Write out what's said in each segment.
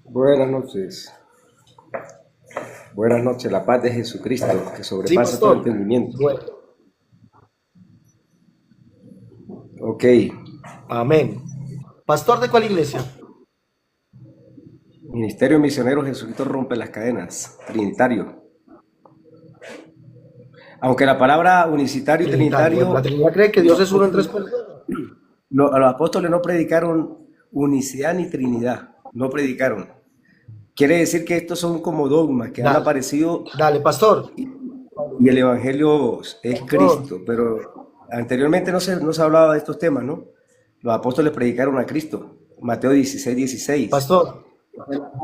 Buenas noches. Buenas noches. La paz de Jesucristo, que Sí, sobrepasa todo pastor. entendimiento. Bueno, Ok. amén. ¿Pastor de cuál iglesia? Ministerio Misionero Jesucristo rompe las cadenas. Trinitario. Aunque la palabra unicitario y Trinitario. Bueno, la trinitario, Trinidad cree que los Dios es uno en apóstoles, tres personas. los apóstoles no predicaron unicidad ni trinidad. No predicaron. Quiere decir que estos son como dogmas que han Dale, aparecido dale, pastor. y el evangelio es Pastor, Cristo. Pero anteriormente no se hablaba de estos temas, ¿no? Los apóstoles predicaron a Cristo. Mateo 16:16. pastor.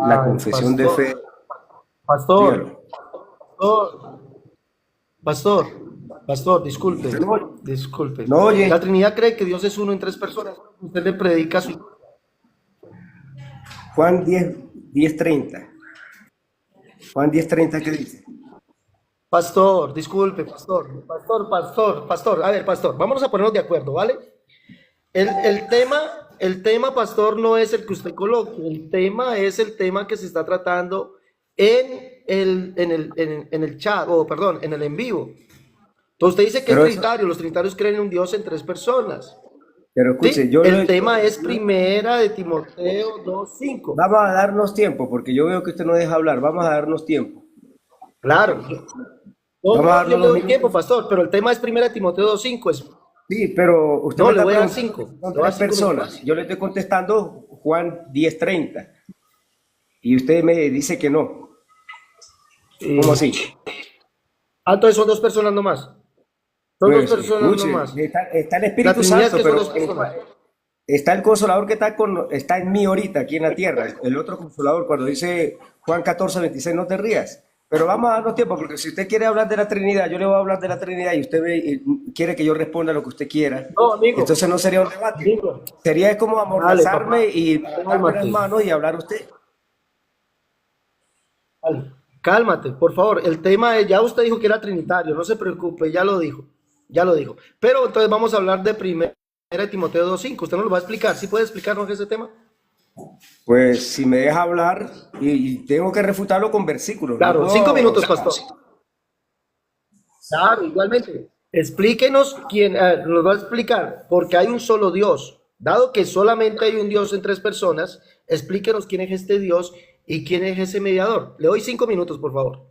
La Ay, confesión de pastor, fe, pastor, dígalo. pastor, pastor, pastor, disculpe, ¿Usted no oye? disculpe. ¿No La oye? Trinidad cree que Dios es uno en tres personas. Usted le predica a su... Juan 10:30. Juan 10:30, ¿qué dice? Pastor, disculpe, pastor. A ver, pastor, vámonos a ponernos de acuerdo, ¿vale? El tema, pastor, no es el que usted coloque, el tema es el tema que se está tratando en el chat, o perdón, en el en vivo. Entonces usted dice que es Pero eso, trinitario, los trinitarios creen en un Dios en tres personas. pero escuche, ¿Sí? El tema es primera de Timoteo 2:5. vamos a darnos tiempo, porque yo veo que usted no deja hablar. Vamos a darnos tiempo. Claro, Vamos a yo darnos le unos doy tiempo, minutos. pastor, pero el tema es primera de Timoteo 2:5. Sí, pero usted No, me le está voy a dar preguntando cinco, si son le voy a tres dar 5 minutos. personas. Yo le estoy contestando Juan 10:30 y usted me dice que no. ¿Cómo Eh, así? entonces son dos personas nomás. Son dos Pues personas escuche, nomás. está el La Espíritu Trinidad es Santo, que son pero dos personas. está el Consolador que está en mí ahorita, aquí en la tierra. El otro Consolador, cuando dice Juan 14:26, no te rías. Pero vamos a darnos tiempo, porque si usted quiere hablar de la Trinidad, yo le voy a hablar de la Trinidad y quiere que yo responda lo que usted quiera. No, amigo, Entonces no sería un debate. amigo. Sería como Dale, amordazarme papá. y darme las Cálmate. manos y hablar usted. Dale. Cálmate, por favor. El tema es, ya usted dijo que era trinitario, no se preocupe, ya lo dijo. Ya lo dijo. Pero entonces vamos a hablar de primera de Timoteo 2:5. ¿Usted nos lo va a explicar? ¿Sí puede explicarnos ese tema? Pues si me deja hablar y tengo que refutarlo con versículos, no Claro, 5 minutos, puedo. pastor. Claro, igualmente. Explíquenos quién, nos va a explicar, porque hay un solo Dios. Dado que solamente hay un Dios en tres personas, explíquenos quién es este Dios y quién es ese mediador. Le doy 5 minutos, por favor.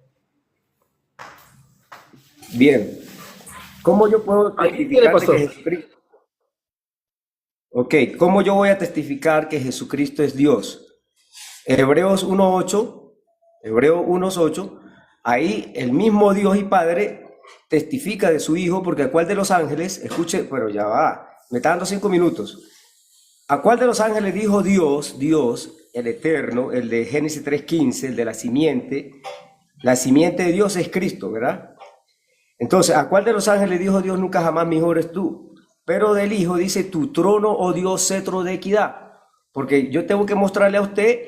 Bien, ¿cómo yo puedo Ahí tiene, testificar de que pastor. Jesucristo? Ok, ¿cómo yo voy a testificar que Jesucristo es Dios? Hebreos 1:8, Hebreos 1:8, ahí el mismo Dios y Padre testifica de su Hijo, porque a cuál de los ángeles, escuche, pero ya va, me está dando 5 minutos, a cuál de los ángeles dijo Dios, Dios, el eterno, el de Génesis 3:15, el de la simiente de Dios es Cristo, ¿verdad? Entonces, ¿a cuál de los ángeles dijo Dios nunca jamás mejor eres tú? Pero del Hijo dice, tu trono, oh Dios, cetro de equidad. Porque yo tengo que mostrarle a usted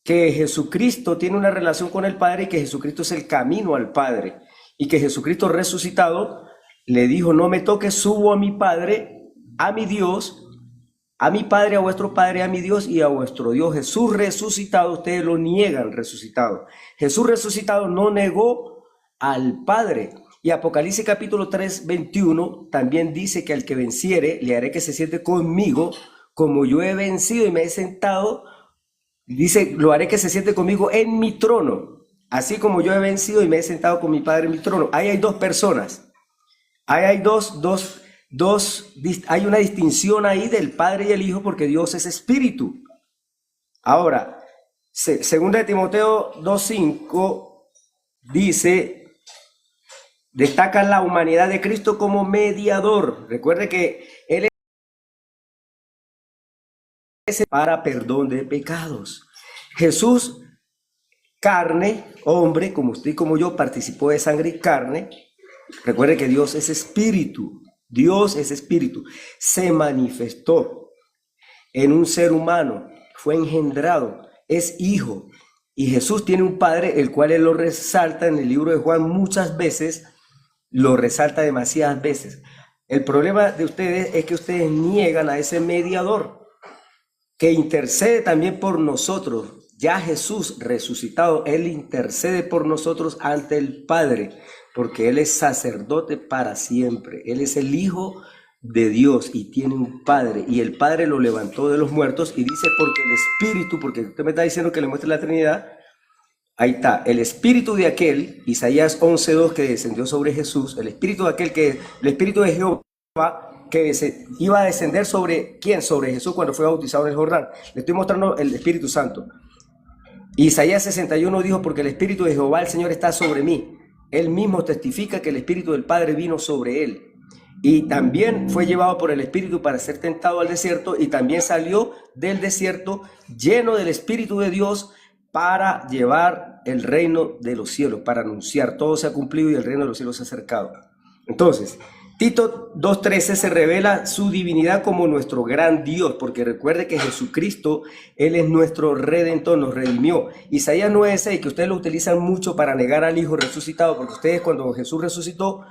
que Jesucristo tiene una relación con el Padre y que Jesucristo es el camino al Padre. Y que Jesucristo resucitado le dijo, no me toques, subo a mi Padre, a mi Dios, a mi Padre, a vuestro Padre, a mi Dios y a vuestro Dios. Jesús resucitado, ustedes lo niegan resucitado. Jesús resucitado no negó al Padre. Y Apocalipsis capítulo 3:21 también dice que al que venciere, le haré que se siente conmigo, como yo he vencido y me he sentado, dice, lo haré que se siente conmigo en mi trono, así como yo he vencido y me he sentado con mi Padre en mi trono. Ahí hay dos personas. Ahí hay hay una distinción ahí del Padre y el Hijo porque Dios es espíritu. Ahora, segunda de Timoteo 2:5 dice, destaca la humanidad de Cristo como mediador. Recuerde que Él es para perdón de pecados. Jesús, carne, hombre, como usted y como yo, participó de sangre y carne. Recuerde que Dios es espíritu. Dios es espíritu. Se manifestó en un ser humano, fue engendrado, es hijo. Y Jesús tiene un padre, el cual él lo resalta en el libro de Juan muchas veces, lo resalta demasiadas veces. El problema de ustedes es que ustedes niegan a ese mediador que intercede también por nosotros. ya Jesús resucitado, Él intercede por nosotros ante el Padre, porque Él es sacerdote para siempre. Él es el Hijo de Dios y tiene un Padre, y el Padre lo levantó de los muertos, y dice porque el Espíritu, porque usted me está diciendo que le muestre la Trinidad, ahí está, el Espíritu de aquel, Isaías 11:2, que descendió sobre Jesús, el Espíritu de aquel que, el Espíritu de Jehová, que se iba a descender sobre, ¿quién? Sobre Jesús cuando fue bautizado en el Jordán. Le estoy mostrando el Espíritu Santo. Isaías 61 dijo, porque el Espíritu de Jehová el Señor está sobre mí. Él mismo testifica que el Espíritu del Padre vino sobre él. Y también fue llevado por el Espíritu para ser tentado al desierto, y también salió del desierto lleno del Espíritu de Dios para llevar el reino de los cielos, para anunciar todo se ha cumplido y el reino de los cielos se ha acercado. Entonces, Tito 2:13 se revela su divinidad como nuestro gran Dios, porque recuerde que Jesucristo, Él es nuestro Redentor, nos redimió. Isaías 9:6, que ustedes lo utilizan mucho para negar al Hijo resucitado, porque ustedes cuando Jesús resucitó,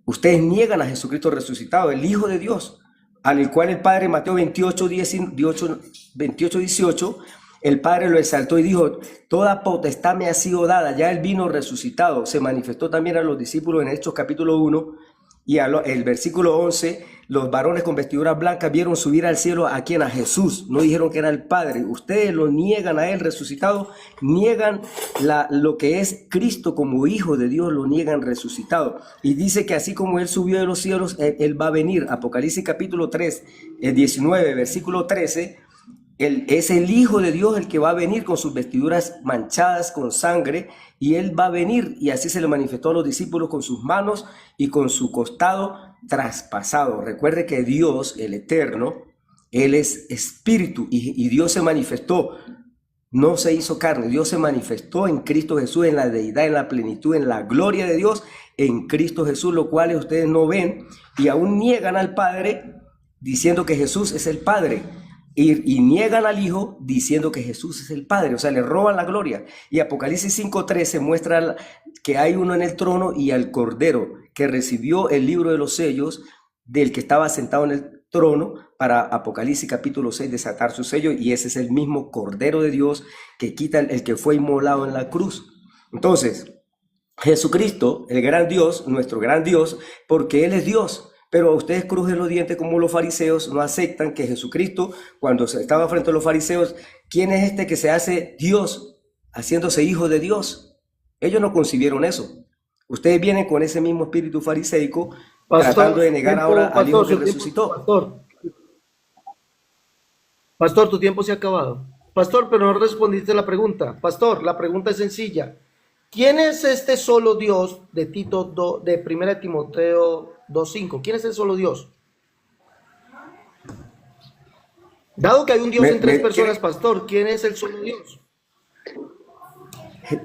ustedes niegan a Jesucristo resucitado, el Hijo de Dios, al cual el Padre, Mateo 28:18, el Padre lo exaltó y dijo, toda potestad me ha sido dada, ya Él vino resucitado. Se manifestó también a los discípulos en Hechos capítulo 1, y el versículo 11, los varones con vestiduras blancas vieron subir al cielo a quien, a Jesús, no dijeron que era el Padre. Ustedes lo niegan a Él resucitado, niegan lo que es Cristo como Hijo de Dios, lo niegan resucitado. Y dice que así como Él subió de los cielos, Él va a venir. Apocalipsis capítulo 3, 19, versículo 13, es el Hijo de Dios el que va a venir con sus vestiduras manchadas con sangre, y Él va a venir, y así se le manifestó a los discípulos con sus manos y con su costado traspasado. Recuerde que Dios, el Eterno, Él es Espíritu, y Dios se manifestó, no se hizo carne, Dios se manifestó en Cristo Jesús, en la deidad, en la plenitud, en la gloria de Dios, en Cristo Jesús, lo cual ustedes no ven, y aún niegan al Padre diciendo que Jesús es el Padre. Y niegan al Hijo diciendo que Jesús es el Padre, o sea, le roban la gloria. Y Apocalipsis 5:13 muestra que hay uno en el trono y al Cordero que recibió el libro de los sellos del que estaba sentado en el trono, para Apocalipsis capítulo 6 desatar su sello, y ese es el mismo Cordero de Dios que quita el que fue inmolado en la cruz. Entonces, Jesucristo, el gran Dios, nuestro gran Dios, porque Él es Dios. Pero ustedes crujen los dientes como los fariseos, no aceptan que Jesucristo, cuando estaba frente a los fariseos, ¿quién es este que se hace Dios, haciéndose hijo de Dios? Ellos no concibieron eso. Ustedes vienen con ese mismo espíritu fariseico, tratando de negar ahora al Hijo que resucitó. Pastor, tu tiempo se ha acabado. Pastor, pero no respondiste la pregunta. Pastor, la pregunta es sencilla. ¿Quién es este solo Dios de de 1 Timoteo 2:5? ¿Quién es el solo Dios? Dado que hay un Dios en tres personas, pastor, ¿quién es el solo Dios?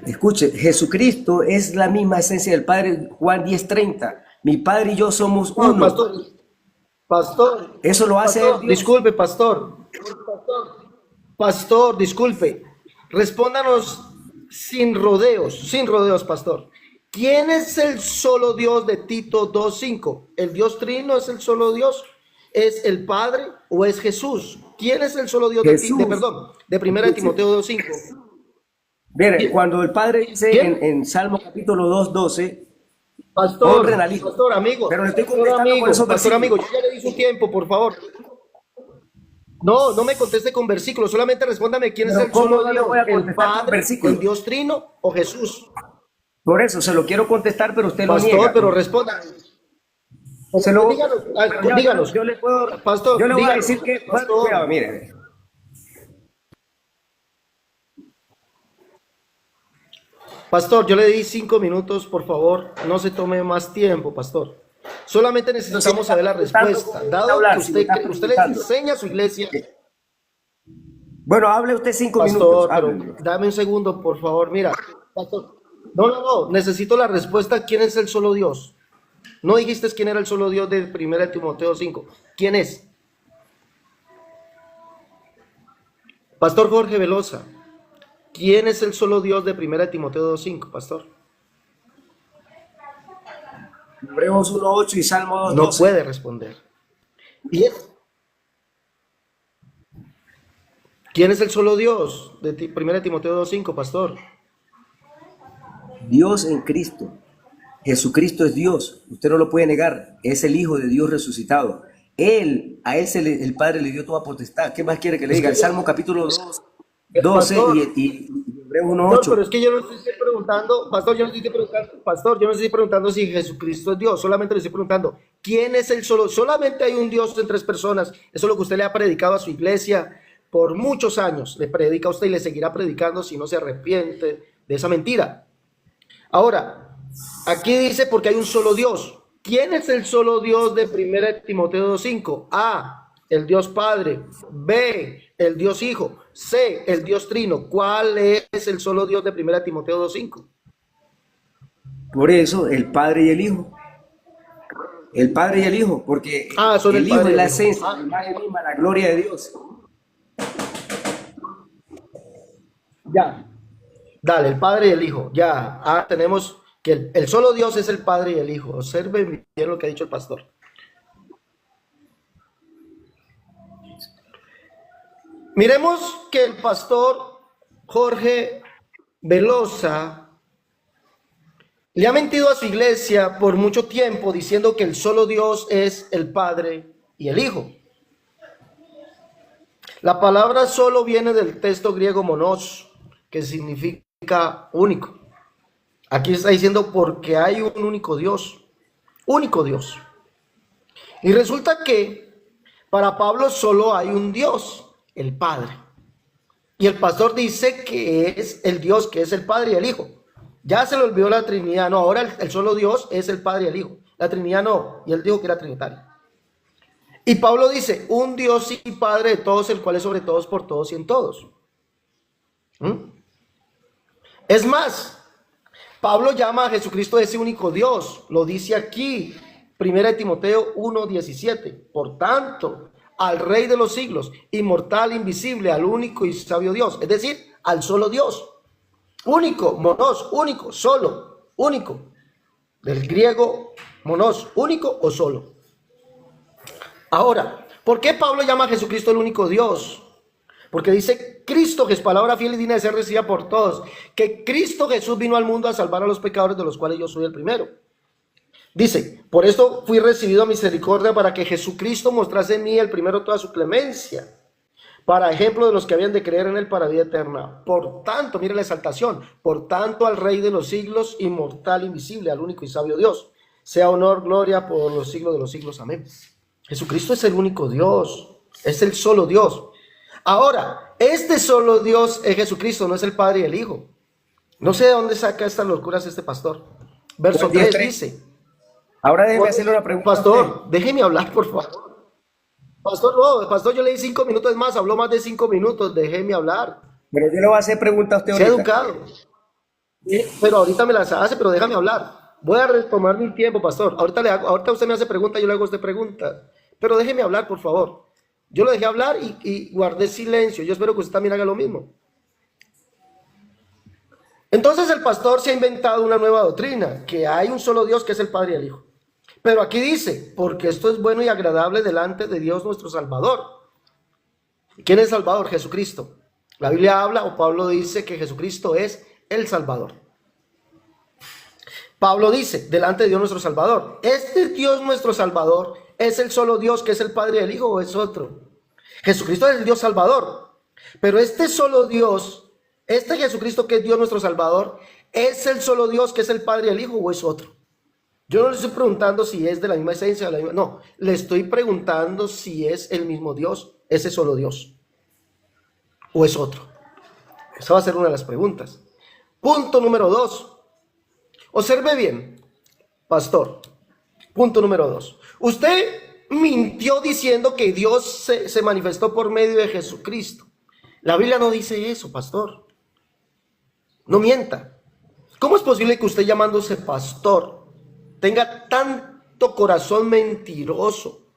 Escuche, Jesucristo es la misma esencia del Padre. Juan 10:30. Mi Padre y yo somos uno. Pastor, eso lo hace pastor, Dios. Disculpe, pastor, disculpe. Respóndanos sin rodeos, pastor. ¿Quién es el solo Dios de Tito 2:5? ¿El Dios Trino es el solo Dios? ¿Es el Padre o es Jesús? ¿Quién es el solo Dios de 1 Timoteo 2:5? Mire, cuando el Padre dice en Salmo capítulo 2:12, pastor, amigo, pero le estoy contestando con esos pastor amigo, yo ya le di su tiempo, por favor. No me conteste con versículos, solamente respóndame quién es el solo Dios, el Padre, el Dios Trino o Jesús. Por eso se lo quiero contestar, pero usted lo niega. Pastor, pero responda. Díganos. Yo le puedo, pastor, yo le voy díganos, a decir que, pastor, cuidado, mire. Pastor, yo le di 5 minutos, por favor, no se tome más tiempo, pastor. Solamente necesitamos saber la respuesta. Dado que usted le enseña a su iglesia. Bueno, hable usted 5 minutos. Pero dame un segundo, por favor. Mira, pastor. No. Necesito la respuesta. ¿Quién es el solo Dios? No dijiste quién era el solo Dios de 1 Timoteo 5. ¿Quién es? Pastor Jorge Velosa. ¿Quién es el solo Dios de 1 Timoteo 2:5, pastor? Hebreos 1:8 y Salmo 2:12. No puede responder. ¿Quién es el solo Dios? De 1 Timoteo 2:5, pastor. Dios en Cristo. Jesucristo es Dios, usted no lo puede negar, es el Hijo de Dios resucitado. El Padre le dio toda potestad. ¿Qué más quiere que le Es diga? que El Salmo capítulo 12 pastor, y Hebreos no, pero 1:8. es que yo no estoy preguntando, pastor, yo no estoy preguntando, pastor, yo no estoy preguntando si Jesucristo es Dios, solamente le estoy preguntando, ¿quién es el solo? Solamente hay un Dios en tres personas. Eso es lo que usted le ha predicado a su iglesia por muchos años. Le predica a usted y le seguirá predicando si no se arrepiente de esa mentira. Ahora, aquí dice porque hay un solo Dios. ¿Quién es el solo Dios de 1 Timoteo 2:5? A, el Dios Padre. B, el Dios Hijo. C, el Dios Trino. ¿Cuál es el solo Dios de 1 Timoteo 2:5? Por eso, el Padre y el Hijo. El Padre y el Hijo, porque Ah, son el el Hijo Padre es y la el Hijo. esencia, la Ah, imagen misma, la gloria de Dios. ya. Dale, el Padre y el Hijo. Ya. Ah, tenemos que el solo Dios es el Padre y el Hijo. Observen bien lo que ha dicho el pastor. Miremos que el pastor Jorge Velosa le ha mentido a su iglesia por mucho tiempo diciendo que el solo Dios es el Padre y el Hijo. La palabra solo viene del texto griego monos, que significa único. Aquí está diciendo porque hay un único Dios, único Dios. Y resulta que para Pablo solo hay un Dios, el Padre. Y el pastor dice que es el Dios, que es el Padre y el Hijo. Ya se le olvidó la Trinidad. No, ahora el solo Dios es el Padre y el Hijo. La Trinidad no. Y él dijo que era trinitario. Y Pablo dice, un Dios y Padre de todos, el cual es sobre todos, por todos y en todos. Es más, Pablo llama a Jesucristo ese único Dios. Lo dice aquí, 1 Timoteo 1:17. Por tanto, al Rey de los siglos, inmortal, invisible, al único y sabio Dios. Es decir, al solo Dios. Único, monos, único, solo, único. Del griego, monos, único o solo. Ahora, ¿por qué Pablo llama a Jesucristo el único Dios? Porque dice Cristo, que es palabra fiel y digna de ser recibida por todos, que Cristo Jesús vino al mundo a salvar a los pecadores, de los cuales yo soy el primero. Dice, por esto fui recibido a misericordia, para que Jesucristo mostrase en mí el primero toda su clemencia, para ejemplo de los que habían de creer en él para vida eterna. Por tanto, mire la exaltación, por tanto al Rey de los siglos, inmortal, invisible, al único y sabio Dios, sea honor, gloria por los siglos de los siglos. Amén. Jesucristo es el único Dios, es el solo Dios. Ahora, este solo Dios es Jesucristo, no es el Padre y el Hijo. No sé de dónde saca estas locuras este pastor. Verso 3 dice. Ahora déjeme hacerle una pregunta. Pastor, déjeme hablar, por favor. Pastor, no, pastor, yo le di 5 minutos más, habló más de 5 minutos, déjeme hablar. Pero yo le voy a hacer preguntas a usted Sea ahorita. educado. Pero ahorita me las hace, pero déjame hablar. Voy a retomar mi tiempo, pastor. Ahorita usted me hace preguntas, yo le hago usted preguntas. Pero déjeme hablar, por favor. Yo lo dejé hablar y guardé silencio. Yo espero que usted también haga lo mismo. Entonces el pastor se ha inventado una nueva doctrina, que hay un solo Dios que es el Padre y el Hijo. Pero aquí dice, porque esto es bueno y agradable delante de Dios nuestro Salvador. ¿Quién es Salvador? Jesucristo. La Biblia habla, o Pablo dice, que Jesucristo es el Salvador. Pablo dice, delante de Dios nuestro Salvador. ¿Este Dios nuestro Salvador es el solo Dios que es el Padre y el Hijo o es otro? Jesucristo es el Dios Salvador. Pero este solo Dios, este Jesucristo que es Dios nuestro Salvador, ¿es el solo Dios que es el Padre y el Hijo o es otro? Yo no le estoy preguntando si es de la misma esencia, no, le estoy preguntando si es el mismo Dios, ese solo Dios, o es otro. Esa va a ser una de las preguntas. Punto número 2. Observe bien, pastor. Punto número 2. Usted mintió diciendo que Dios se manifestó por medio de Jesucristo. La Biblia no dice eso, pastor. No mienta. ¿Cómo es posible que usted, llamándose pastor, tenga tanto corazón mentiroso?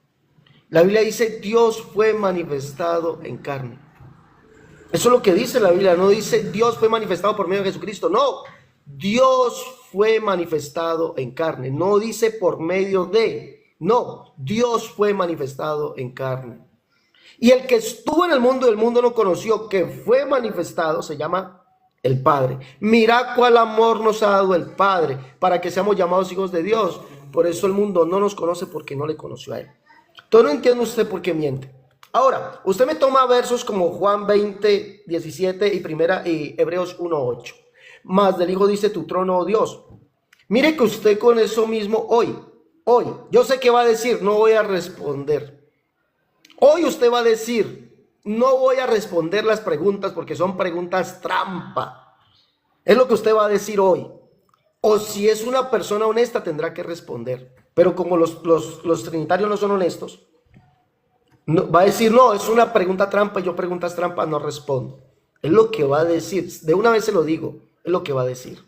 La Biblia dice, Dios fue manifestado en carne. Eso es lo que dice la Biblia. No dice, Dios fue manifestado por medio de Jesucristo. No, Dios fue manifestado en carne. No dice por medio de. No, Dios fue manifestado en carne. Y el que estuvo en el mundo y el mundo no conoció, que fue manifestado, se llama el Padre. Mirad cuál amor nos ha dado el Padre para que seamos llamados hijos de Dios. Por eso el mundo no nos conoce porque no le conoció a él. Entonces no entiende usted por qué miente. Ahora, usted me toma versos como Juan 20, 17 y Hebreos 1, 8. Más del Hijo dice tu trono, oh Dios. Mire que usted con eso mismo hoy, yo sé que va a decir, no voy a responder. Hoy usted va a decir, no voy a responder las preguntas porque son preguntas trampa. Es lo que usted va a decir hoy. O si es una persona honesta tendrá que responder. Pero como los trinitarios no son honestos, no, va a decir, no, es una pregunta trampa y yo preguntas trampa no respondo. Es lo que va a decir. De una vez se lo digo, es lo que va a decir.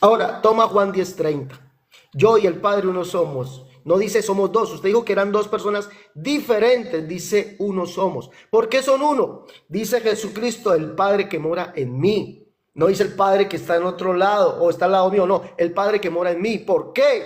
Ahora, toma Juan 10:30. Yo y el Padre uno somos. No dice somos dos. Usted dijo que eran dos personas diferentes. Dice uno somos. ¿Por qué son uno? Dice Jesucristo, el Padre que mora en mí. No dice el Padre que está en otro lado o está al lado mío. No, el Padre que mora en mí. ¿Por qué?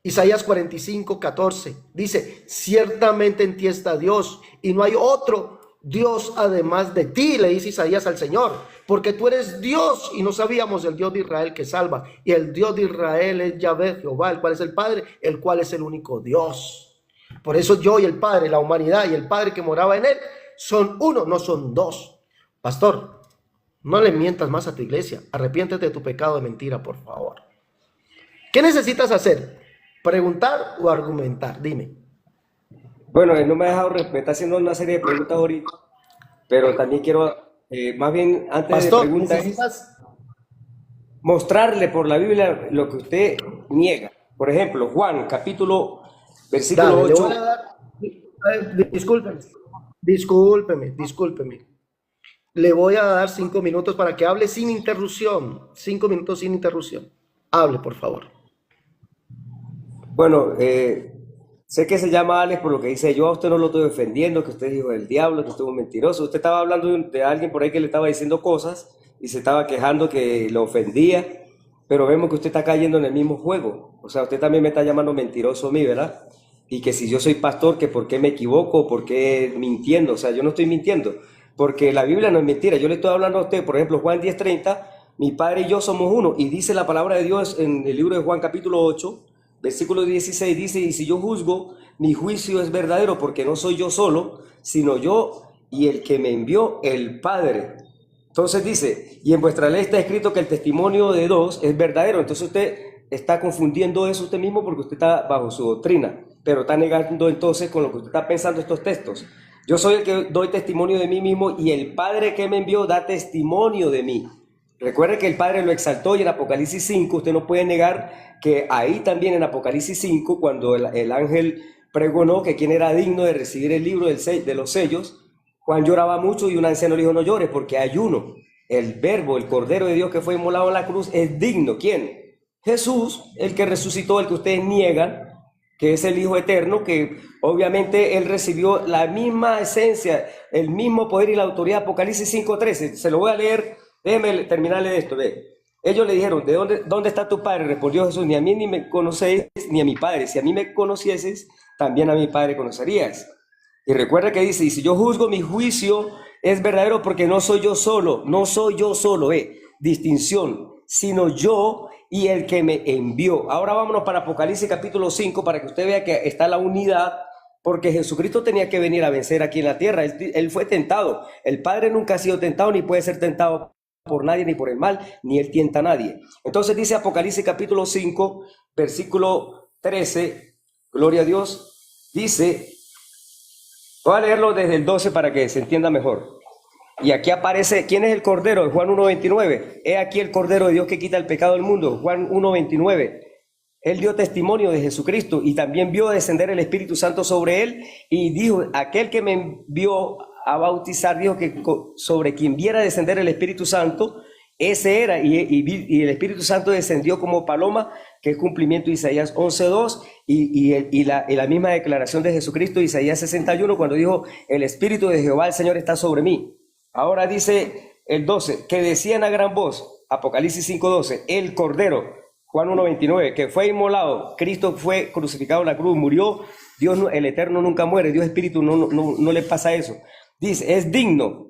Isaías 45:14 dice, ciertamente en ti está Dios y no hay otro Dios además de ti, le dice Isaías al Señor, porque tú eres Dios y no sabíamos el Dios de Israel que salva. Y el Dios de Israel es Yahvé, Jehová, el cual es el Padre, el cual es el único Dios. Por eso yo y el Padre, la humanidad y el Padre que moraba en él, son uno, no son dos. Pastor, no le mientas más a tu iglesia. Arrepiéntete de tu pecado de mentira, por favor. ¿Qué necesitas hacer? ¿Preguntar o argumentar? Dime. Bueno, él no me ha dejado, me está haciendo una serie de preguntas ahorita, pero también quiero, más bien, antes Pastor, de preguntas, necesitas... mostrarle por la Biblia lo que usted niega. Por ejemplo, Juan, capítulo, versículo Dale, le 8. voy a dar... Discúlpeme. Le voy a dar 5 minutos para que hable sin interrupción. 5 minutos sin interrupción. Hable, por favor. Bueno, sé que se llama Alex por lo que dice, yo a usted no lo estoy defendiendo, que usted es hijo del diablo, que usted es un mentiroso. Usted estaba hablando de alguien por ahí que le estaba diciendo cosas y se estaba quejando que lo ofendía, pero vemos que usted está cayendo en el mismo juego. O sea, usted también me está llamando mentiroso a mí, ¿verdad? Y que si yo soy pastor, que por qué me equivoco, por qué mintiendo. O sea, yo no estoy mintiendo, porque la Biblia no es mentira. Yo le estoy hablando a usted, por ejemplo, Juan 10:30, mi Padre y yo somos uno. Y dice la palabra de Dios en el libro de Juan capítulo 8, versículo 16, dice, y si yo juzgo, mi juicio es verdadero, porque no soy yo solo, sino yo y el que me envió, el Padre. Entonces dice, y en vuestra ley está escrito que el testimonio de dos es verdadero. Entonces usted está confundiendo eso usted mismo porque usted está bajo su doctrina, pero está negando entonces con lo que usted está pensando estos textos. Yo soy el que doy testimonio de mí mismo y el Padre que me envió da testimonio de mí. Recuerde que el Padre lo exaltó y en Apocalipsis 5, usted no puede negar que ahí también en Apocalipsis 5, cuando el ángel pregonó que quién era digno de recibir el libro de los sellos, Juan lloraba mucho y un anciano le dijo, no llores porque hay uno, el Verbo, el Cordero de Dios que fue inmolado en la cruz, es digno. ¿Quién? Jesús, el que resucitó, el que ustedes niegan, que es el Hijo Eterno, que obviamente él recibió la misma esencia, el mismo poder y la autoridad. Apocalipsis 5:13, se lo voy a leer. Déjeme terminarle de esto, ve. Ellos le dijeron, ¿dónde está tu padre? Respondió Jesús, ni a mí ni me conocéis, ni a mi padre. Si a mí me conocieses, también a mi padre conocerías. Y recuerda que dice, y si yo juzgo, mi juicio es verdadero porque no soy yo solo, distinción, sino yo y el que me envió. Ahora vámonos para Apocalipsis capítulo 5 para que usted vea que está la unidad, porque Jesucristo tenía que venir a vencer aquí en la tierra. Él fue tentado. El Padre nunca ha sido tentado ni puede ser tentado por nadie ni por el mal, ni él tienta a nadie. Entonces dice Apocalipsis capítulo 5, versículo 13, gloria a Dios, dice, voy a leerlo desde el 12 para que se entienda mejor. Y aquí aparece, ¿quién es el Cordero? Juan 1:29. He aquí el Cordero de Dios que quita el pecado del mundo. Juan 1:29. Él dio testimonio de Jesucristo y también vio descender el Espíritu Santo sobre él y dijo, aquel que me envió a bautizar, dijo que sobre quien viera descender el Espíritu Santo, ese era, y el Espíritu Santo descendió como paloma, que es cumplimiento de Isaías 11:2, y la misma declaración de Jesucristo, Isaías 61, cuando dijo, el Espíritu de Jehová el Señor está sobre mí. Ahora dice el 12, que decían a gran voz, Apocalipsis 5:12, el Cordero, Juan 1:29, que fue inmolado, Cristo fue crucificado en la cruz, murió Dios, el Eterno nunca muere, Dios Espíritu no le pasa eso. Dice, es digno.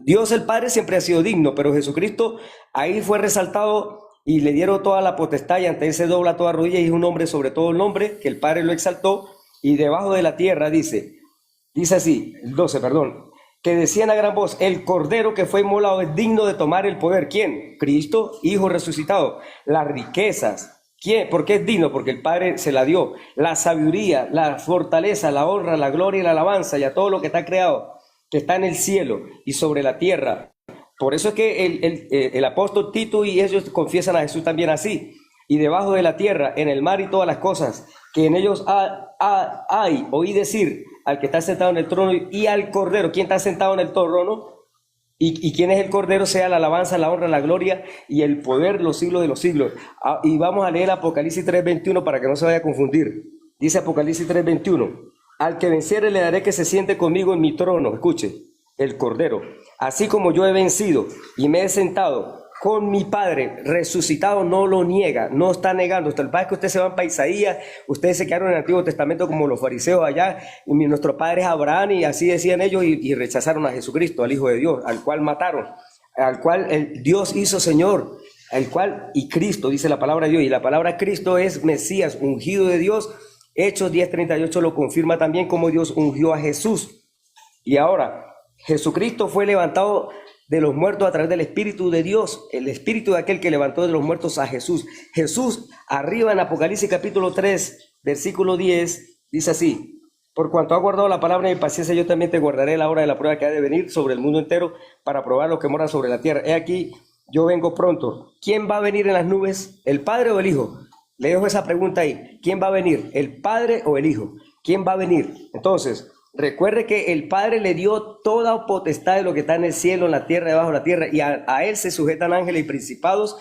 Dios el Padre siempre ha sido digno, pero Jesucristo ahí fue resaltado y le dieron toda la potestad y ante él se dobla toda rodilla y es un hombre sobre todo el nombre, que el Padre lo exaltó, y debajo de la tierra dice así, el 12, perdón, que decían a gran voz, el Cordero que fue inmolado es digno de tomar el poder. ¿Quién? Cristo, Hijo resucitado. Las riquezas. ¿Quién? ¿Por qué es digno? Porque el Padre se la dio. La sabiduría, la fortaleza, la honra, la gloria y la alabanza y a todo lo que está creado, que está en el cielo y sobre la tierra. Por eso es que el apóstol Tito y ellos confiesan a Jesús también así. Y debajo de la tierra, en el mar y todas las cosas, que en ellos hay, oí decir al que está sentado en el trono y al Cordero. ¿Quién está sentado en el trono? ¿Y quién es el Cordero? Sea la alabanza, la honra, la gloria y el poder los siglos de los siglos. Y vamos a leer Apocalipsis 3:21 para que no se vaya a confundir. Dice Apocalipsis 3:21. Al que venciere le daré que se siente conmigo en mi trono. Escuche, el Cordero. Así como yo he vencido y me he sentado con mi Padre resucitado, no lo niega, no está negando. Hasta el padre que ustedes se van para Isaías, ustedes se quedaron en el Antiguo Testamento como los fariseos allá, y nuestro padre es Abraham, y así decían ellos, y rechazaron a Jesucristo, al Hijo de Dios, al cual mataron, al cual el Dios hizo Señor, al cual, y Cristo, dice la palabra de Dios, y la palabra Cristo es Mesías, ungido de Dios. Hechos 10:38 lo confirma también, como Dios ungió a Jesús. Y ahora, Jesucristo fue levantado de los muertos a través del Espíritu de Dios, el Espíritu de aquel que levantó de los muertos a Jesús. Jesús, arriba en Apocalipsis capítulo 3, versículo 10, dice así: por cuanto ha guardado la palabra de mi paciencia, yo también te guardaré la hora de la prueba que ha de venir sobre el mundo entero para probar lo que mora sobre la tierra. He aquí, yo vengo pronto. ¿Quién va a venir en las nubes? ¿El Padre o el Hijo? Le dejo esa pregunta ahí. ¿Quién va a venir? ¿El Padre o el Hijo? ¿Quién va a venir? Entonces, recuerde que el Padre le dio toda potestad de lo que está en el cielo, en la tierra, debajo de la tierra, y a él se sujetan ángeles y principados,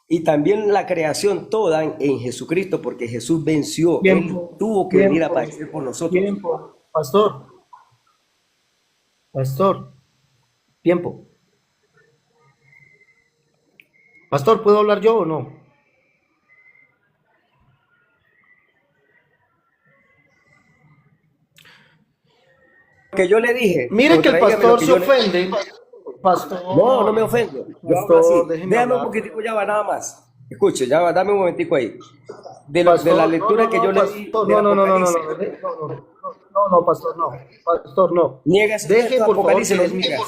y también la creación toda en Jesucristo, porque Jesús venció. Tiempo, él tuvo que venir a padecer por nosotros. tiempo. Pastor, tiempo. Pastor, ¿puedo hablar yo o no? Que yo le dije. Mire que el contraígame lo pastor que se yo le- ofende. Pastor, No, no me ofendo. Yo hablo pastor, así. déjeme Déjame un hablar. poquitico, ya va, nada más. Escuche, ya va, dame un momentico ahí. De la Pastor, lectura que yo le di pastor, del no, Apocalipsis. pastor, no, pastor, no. Niega ese Deje, texto de por favor, Apocalipsis, que lo le niegas.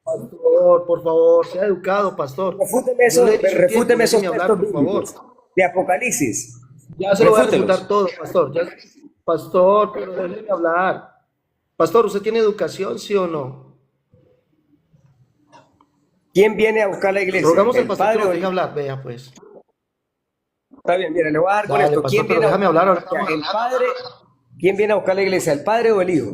Pastor, por favor, sea educado, pastor. Refúteme Yo esos, le he dicho tiempo, refúteme esos déjeme hablar, textos por favor. bíblicos de Apocalipsis. Ya se lo voy a Refútelos. refutar todo, pastor. Pastor, pero déjeme hablar. Pastor, ¿usted tiene educación, sí o no? ¿Quién viene a buscar la iglesia? Rogamos al ¿El pastor que padre nos o el deje hijo? hablar, vea pues. Está bien, mire, le voy a dar con Dale, esto. pastor, ¿Quién pero viene a déjame buscar hablar la ahora. iglesia? ¿El padre? ¿Quién viene a buscar la iglesia? ¿El padre o el hijo?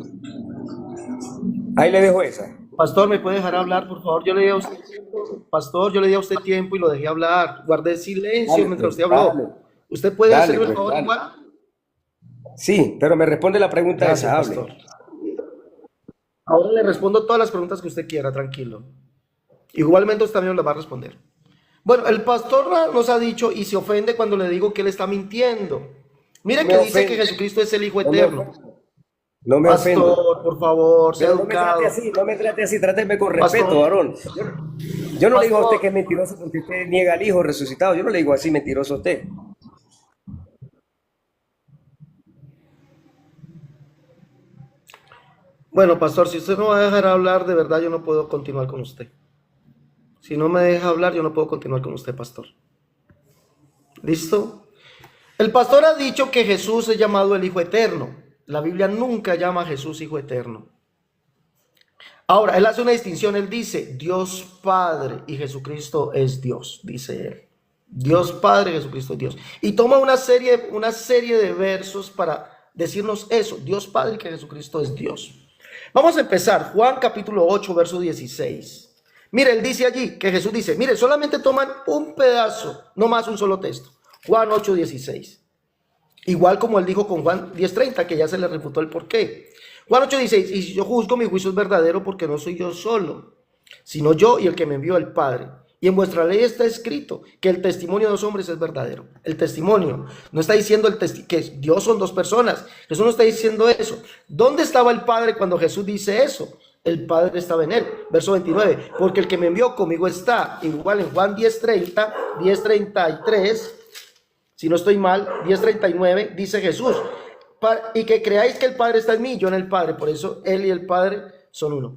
Ahí le dejo esa. Pastor, ¿me puede dejar hablar, por favor? Yo le di a usted tiempo. Pastor, yo le di a usted tiempo y lo dejé hablar. Guardé silencio Dale, mientras pues, usted habló. dale. ¿Usted puede Dale, hacerme el pues, favor dale. igual? Sí, pero me responde la pregunta Gracias, esa, hable. pastor. Ahora le respondo todas las preguntas que usted quiera, tranquilo. Igualmente usted también las va a responder. Bueno, el pastor nos ha dicho y se ofende cuando le digo que él está mintiendo. Mire No que me dice que ofende. Jesucristo es el Hijo No me eterno. ofendo. No me ofendo. Pastor, por favor, sea Pero no me educado. trate así, no me trate así, tráteme con Pastor. respeto, varón. Yo no le digo a usted Pastor. que es mentiroso porque usted niega al hijo resucitado. Yo no le digo así mentiroso a usted. Bueno, pastor, si usted no va a dejar hablar, de verdad yo no puedo continuar con usted. Si no me deja hablar, yo no puedo continuar con usted, pastor. ¿Listo? El pastor ha dicho que Jesús es llamado el Hijo Eterno. La Biblia nunca llama a Jesús Hijo Eterno. Ahora, él hace una distinción. Él dice, Dios Padre y Jesucristo es Dios, dice él. Dios Padre, Jesucristo es Dios. Y toma una serie de versos para decirnos eso. Dios Padre y que Jesucristo es Dios. Vamos a empezar. Juan capítulo 8, verso 16. Mire, él dice allí, que Jesús dice, mire, solamente toman un pedazo, no más un solo texto. Juan 8, 16. Igual como él dijo con Juan 10:30, que ya se le refutó el porqué. Juan 8:16, y si yo juzgo, mi juicio es verdadero porque no soy yo solo, sino yo y el que me envió el Padre. Y en vuestra ley está escrito que el testimonio de los hombres es verdadero. El testimonio. No está diciendo que Dios son dos personas. Jesús no está diciendo eso. ¿Dónde estaba el Padre cuando Jesús dice eso? El Padre estaba en él. Verso 29. Porque el que me envió conmigo está. Igual en Juan 10:30, 10:33. Si no estoy mal, 10:39, dice Jesús. Y que creáis que el Padre está en mí, yo en el Padre. Por eso él y el Padre son uno.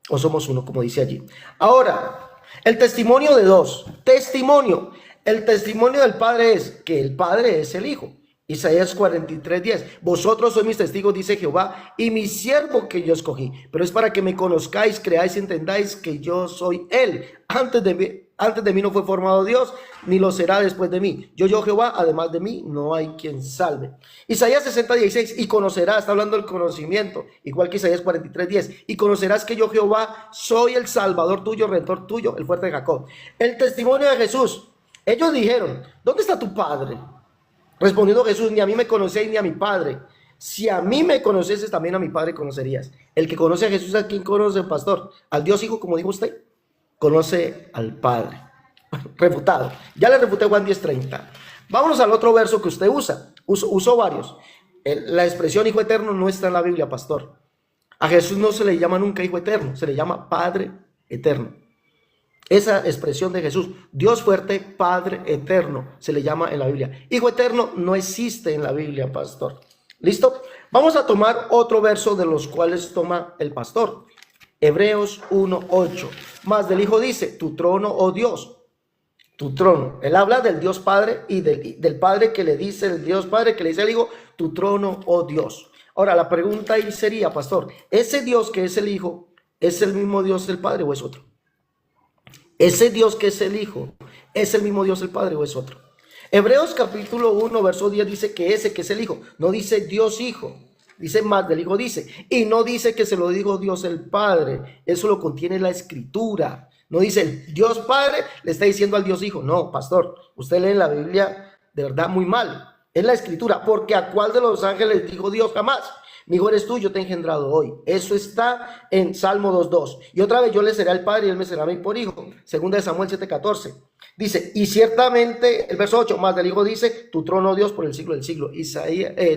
O somos uno, como dice allí. Ahora, el testimonio de dos. Testimonio. El testimonio del Padre es que el Padre es el Hijo. Isaías 43:10. Vosotros sois mis testigos, dice Jehová, y mi siervo que yo escogí. Pero es para que me conozcáis, creáis y entendáis que yo soy Él. Antes de mí no fue formado Dios, ni lo será después de mí. Yo Jehová, además de mí, no hay quien salve. Isaías 60:16. Y conocerás, está hablando del conocimiento, igual que Isaías 43:10. Y conocerás que yo Jehová soy el Salvador tuyo, Redentor tuyo, el fuerte de Jacob. El testimonio de Jesús. Ellos dijeron, ¿dónde está tu Padre? Respondiendo Jesús, ni a mí me conocéis ni a mi Padre. Si a mí me conocieses, también a mi Padre conocerías. El que conoce a Jesús, ¿a quién conoce el pastor? Al Dios Hijo, como dijo usted. Conoce al Padre. Refutado. Ya le refuté Juan 10:30. Vámonos al otro verso que usted usa. Usó varios. La expresión Hijo Eterno no está en la Biblia, pastor. A Jesús no se le llama nunca Hijo Eterno, se le llama Padre Eterno. Esa expresión de Jesús, Dios fuerte, Padre eterno, se le llama en la Biblia. Hijo eterno no existe en la Biblia, pastor. ¿Listo? Vamos a tomar otro verso de los cuales toma el pastor. Hebreos 1:8. Más del Hijo dice, tu trono, oh Dios, tu trono. Él habla del Dios Padre y del Padre que le dice, el Dios Padre que le dice al Hijo, tu trono, oh Dios. Ahora, la pregunta ahí sería, pastor, ¿ese Dios que es el Hijo, es el mismo Dios del Padre o es otro? Ese Dios que es el Hijo, ¿es el mismo Dios el Padre o es otro? Hebreos capítulo 1, verso 10 dice que ese que es el Hijo, no dice Dios Hijo, dice más del Hijo dice, y no dice que se lo dijo Dios el Padre, eso lo contiene la Escritura. No dice el Dios Padre le está diciendo al Dios Hijo, no, pastor, usted lee la Biblia de verdad muy mal, es la Escritura, porque ¿a cuál de los ángeles dijo Dios jamás? Mi hijo eres tú, yo te he engendrado hoy. Eso está en Salmo 2:2. Y otra vez yo le seré al Padre y él me será a mí por hijo. Segunda de Samuel 7:14. Dice, y ciertamente, el verso 8, más del Hijo dice, tu trono, Dios, por el siglo del siglo.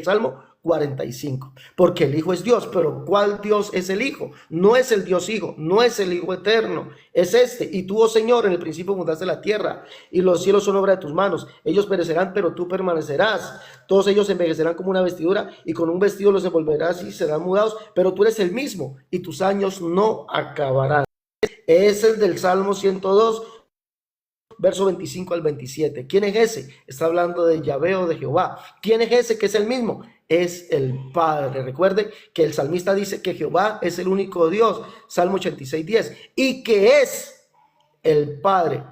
Salmo 45. Porque el Hijo es Dios, pero ¿cuál Dios es el Hijo? No es el Dios Hijo, no es el Hijo eterno, es este. Y tú, oh Señor, en el principio fundaste la tierra, y los cielos son obra de tus manos. Ellos perecerán, pero tú permanecerás. Todos ellos envejecerán como una vestidura, y con un vestido los envolverás y serán mudados, pero tú eres el mismo, y tus años no acabarán. Es el del Salmo 102, verso 25 al 27. ¿Quién es ese? Está hablando de Yahvé o de Jehová. ¿Quién es ese que es el mismo? Es el Padre. Recuerde que el salmista dice que Jehová es el único Dios, Salmo 86:10, y que es el Padre.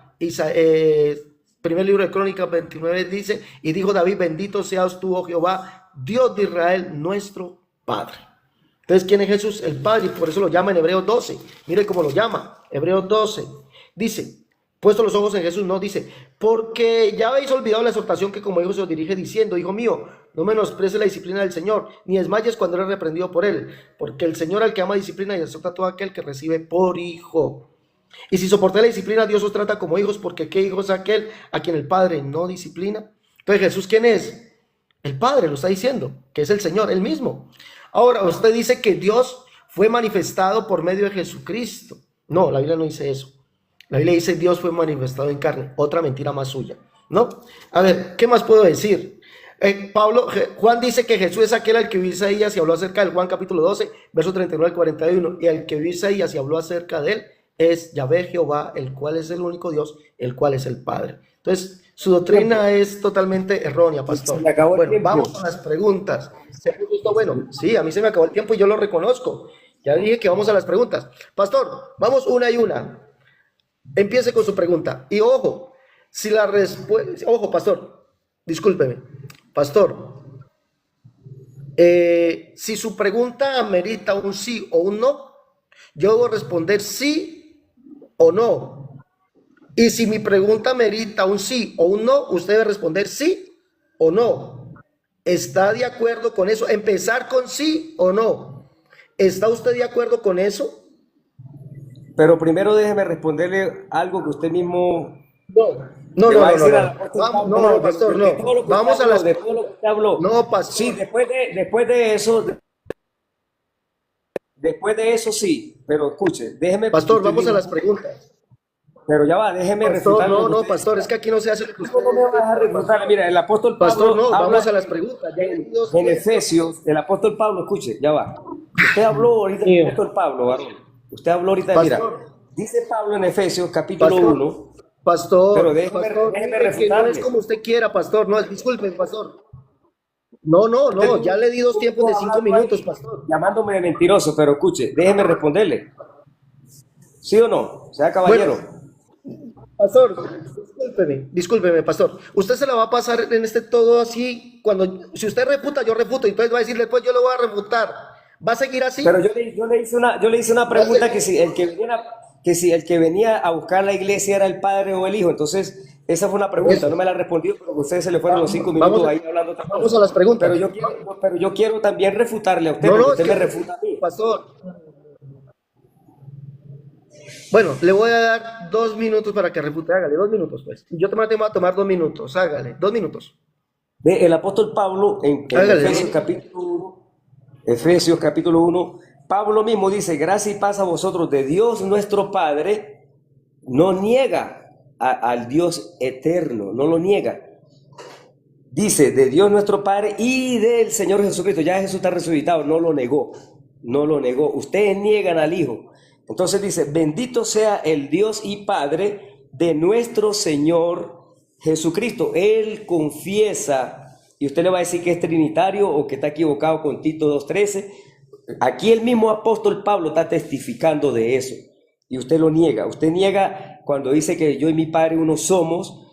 Primer libro de Crónicas 29 dice, y dijo David, bendito seas tú, oh Jehová, Dios de Israel, nuestro Padre. Entonces, ¿quién es Jesús? El Padre, y por eso lo llama en Hebreos 12. Mire cómo lo llama, Hebreos 12. Dice, puesto los ojos en Jesús, no, dice, porque ya habéis olvidado la exhortación que como hijo se os dirige diciendo, hijo mío, no menosprecies la disciplina del Señor, ni desmayes cuando eres reprendido por él, porque el Señor al que ama disciplina y exhorta a todo aquel que recibe por hijo. Y si soportáis la disciplina, Dios os trata como hijos, porque ¿qué hijo es aquel a quien el Padre no disciplina? Entonces, ¿Jesús quién es? El Padre, lo está diciendo, que es el Señor, él mismo. Ahora, usted dice que Dios fue manifestado por medio de Jesucristo. No, la Biblia no dice eso. La Biblia dice Dios fue manifestado en carne. Otra mentira más suya, ¿no? A ver, ¿qué más puedo decir? Juan dice que Jesús es aquel al que vio Isaías y habló acerca del Juan capítulo 12, verso 39 al 41. Y al que vio Isaías y habló acerca de él es Yahvé Jehová, el cual es el único Dios, el cual es el Padre. Entonces, su doctrina es totalmente errónea, pastor. Bueno, vamos a las preguntas. ¿Se me gustó? Bueno, sí, a mí se me acabó el tiempo y yo lo reconozco. Ya dije que vamos a las preguntas. Pastor, vamos una y una. Empiece con su pregunta. Y ojo, si la respuesta... Ojo, pastor, discúlpeme. Pastor, si su pregunta amerita un sí o un no, yo debo responder sí o no. Y si mi pregunta merita un sí o un no, usted debe responder sí o no. ¿Está de acuerdo con eso? Empezar con sí o no. ¿Está usted de acuerdo con eso? pero primero déjeme responderle algo que usted mismo No, le no, va a no, no, decir no. al apóstol Vamos, Pablo. no, No, pastor, de todo no. lo que usted Vamos a habló, las... de todo lo que usted habló. No, Sí, pastor, después de eso sí, pero escuche, déjeme, porque pastor, usted vamos a dijo, las preguntas. pero ya va, déjeme Pastor, refutar lo no, que no, usted pastor, decía. es que aquí no se hace lo que usted No me va a dejar dice, refutar. pastor. Mira, el apóstol Pastor, Pablo no, vamos habla a las preguntas. Ya hay dos en tiempos. Efesios, el apóstol Pablo, escuche, ya va. Usted habló ahorita del Mío. apóstol Pablo, varón. Usted habló ahorita, mira, Pastor, dice Pablo en Efesios capítulo pastor, 1, pero pastor, déjeme mire que no es refutarle. como usted quiera, pastor. No, disculpen, pastor. No, no, Usted no, ya estuvo le di dos tiempos estuvo de 5 minutos, hablando ahí, pastor. llamándome de mentiroso, pero escuche, déjeme responderle. ¿Sí o no? Sea Bueno, caballero. pastor, discúlpeme, pastor. Usted se la va a pasar en este todo así, si usted refuta, yo refuto, y entonces va a decir después yo le voy a refutar. ¿Va a seguir Pero así? yo le hice una Va a pregunta seguir. que si el que venía a buscar la iglesia era el padre o el hijo. Entonces, esa fue una Por pregunta, eso. no me la respondió, pero a ustedes se le fueron los cinco Vamos, minutos ahí hablando otra vamos cosa. a las preguntas. Pero yo quiero también refutarle a usted, No, porque no, es usted me que, refuta a mí. pastor, bueno, le voy a dar 2 minutos para que refute. Hágale, 2 minutos, pues. Yo también te voy a tomar 2 minutos. Hágale, 2 minutos. Ve, el apóstol Pablo en Hágale. Efesios capítulo 1, Pablo mismo dice, gracia y paz a vosotros de Dios nuestro Padre, no niega al Dios eterno, no lo niega. Dice, de Dios nuestro Padre y del Señor Jesucristo. Ya Jesús está resucitado, no lo negó, no lo negó. Ustedes niegan al Hijo. Entonces dice, bendito sea el Dios y Padre de nuestro Señor Jesucristo. Él confiesa, y usted le va a decir que es trinitario o que está equivocado con Tito 2:13. Aquí el mismo apóstol Pablo está testificando de eso. Y usted lo niega. Usted niega cuando dice que yo y mi Padre uno somos.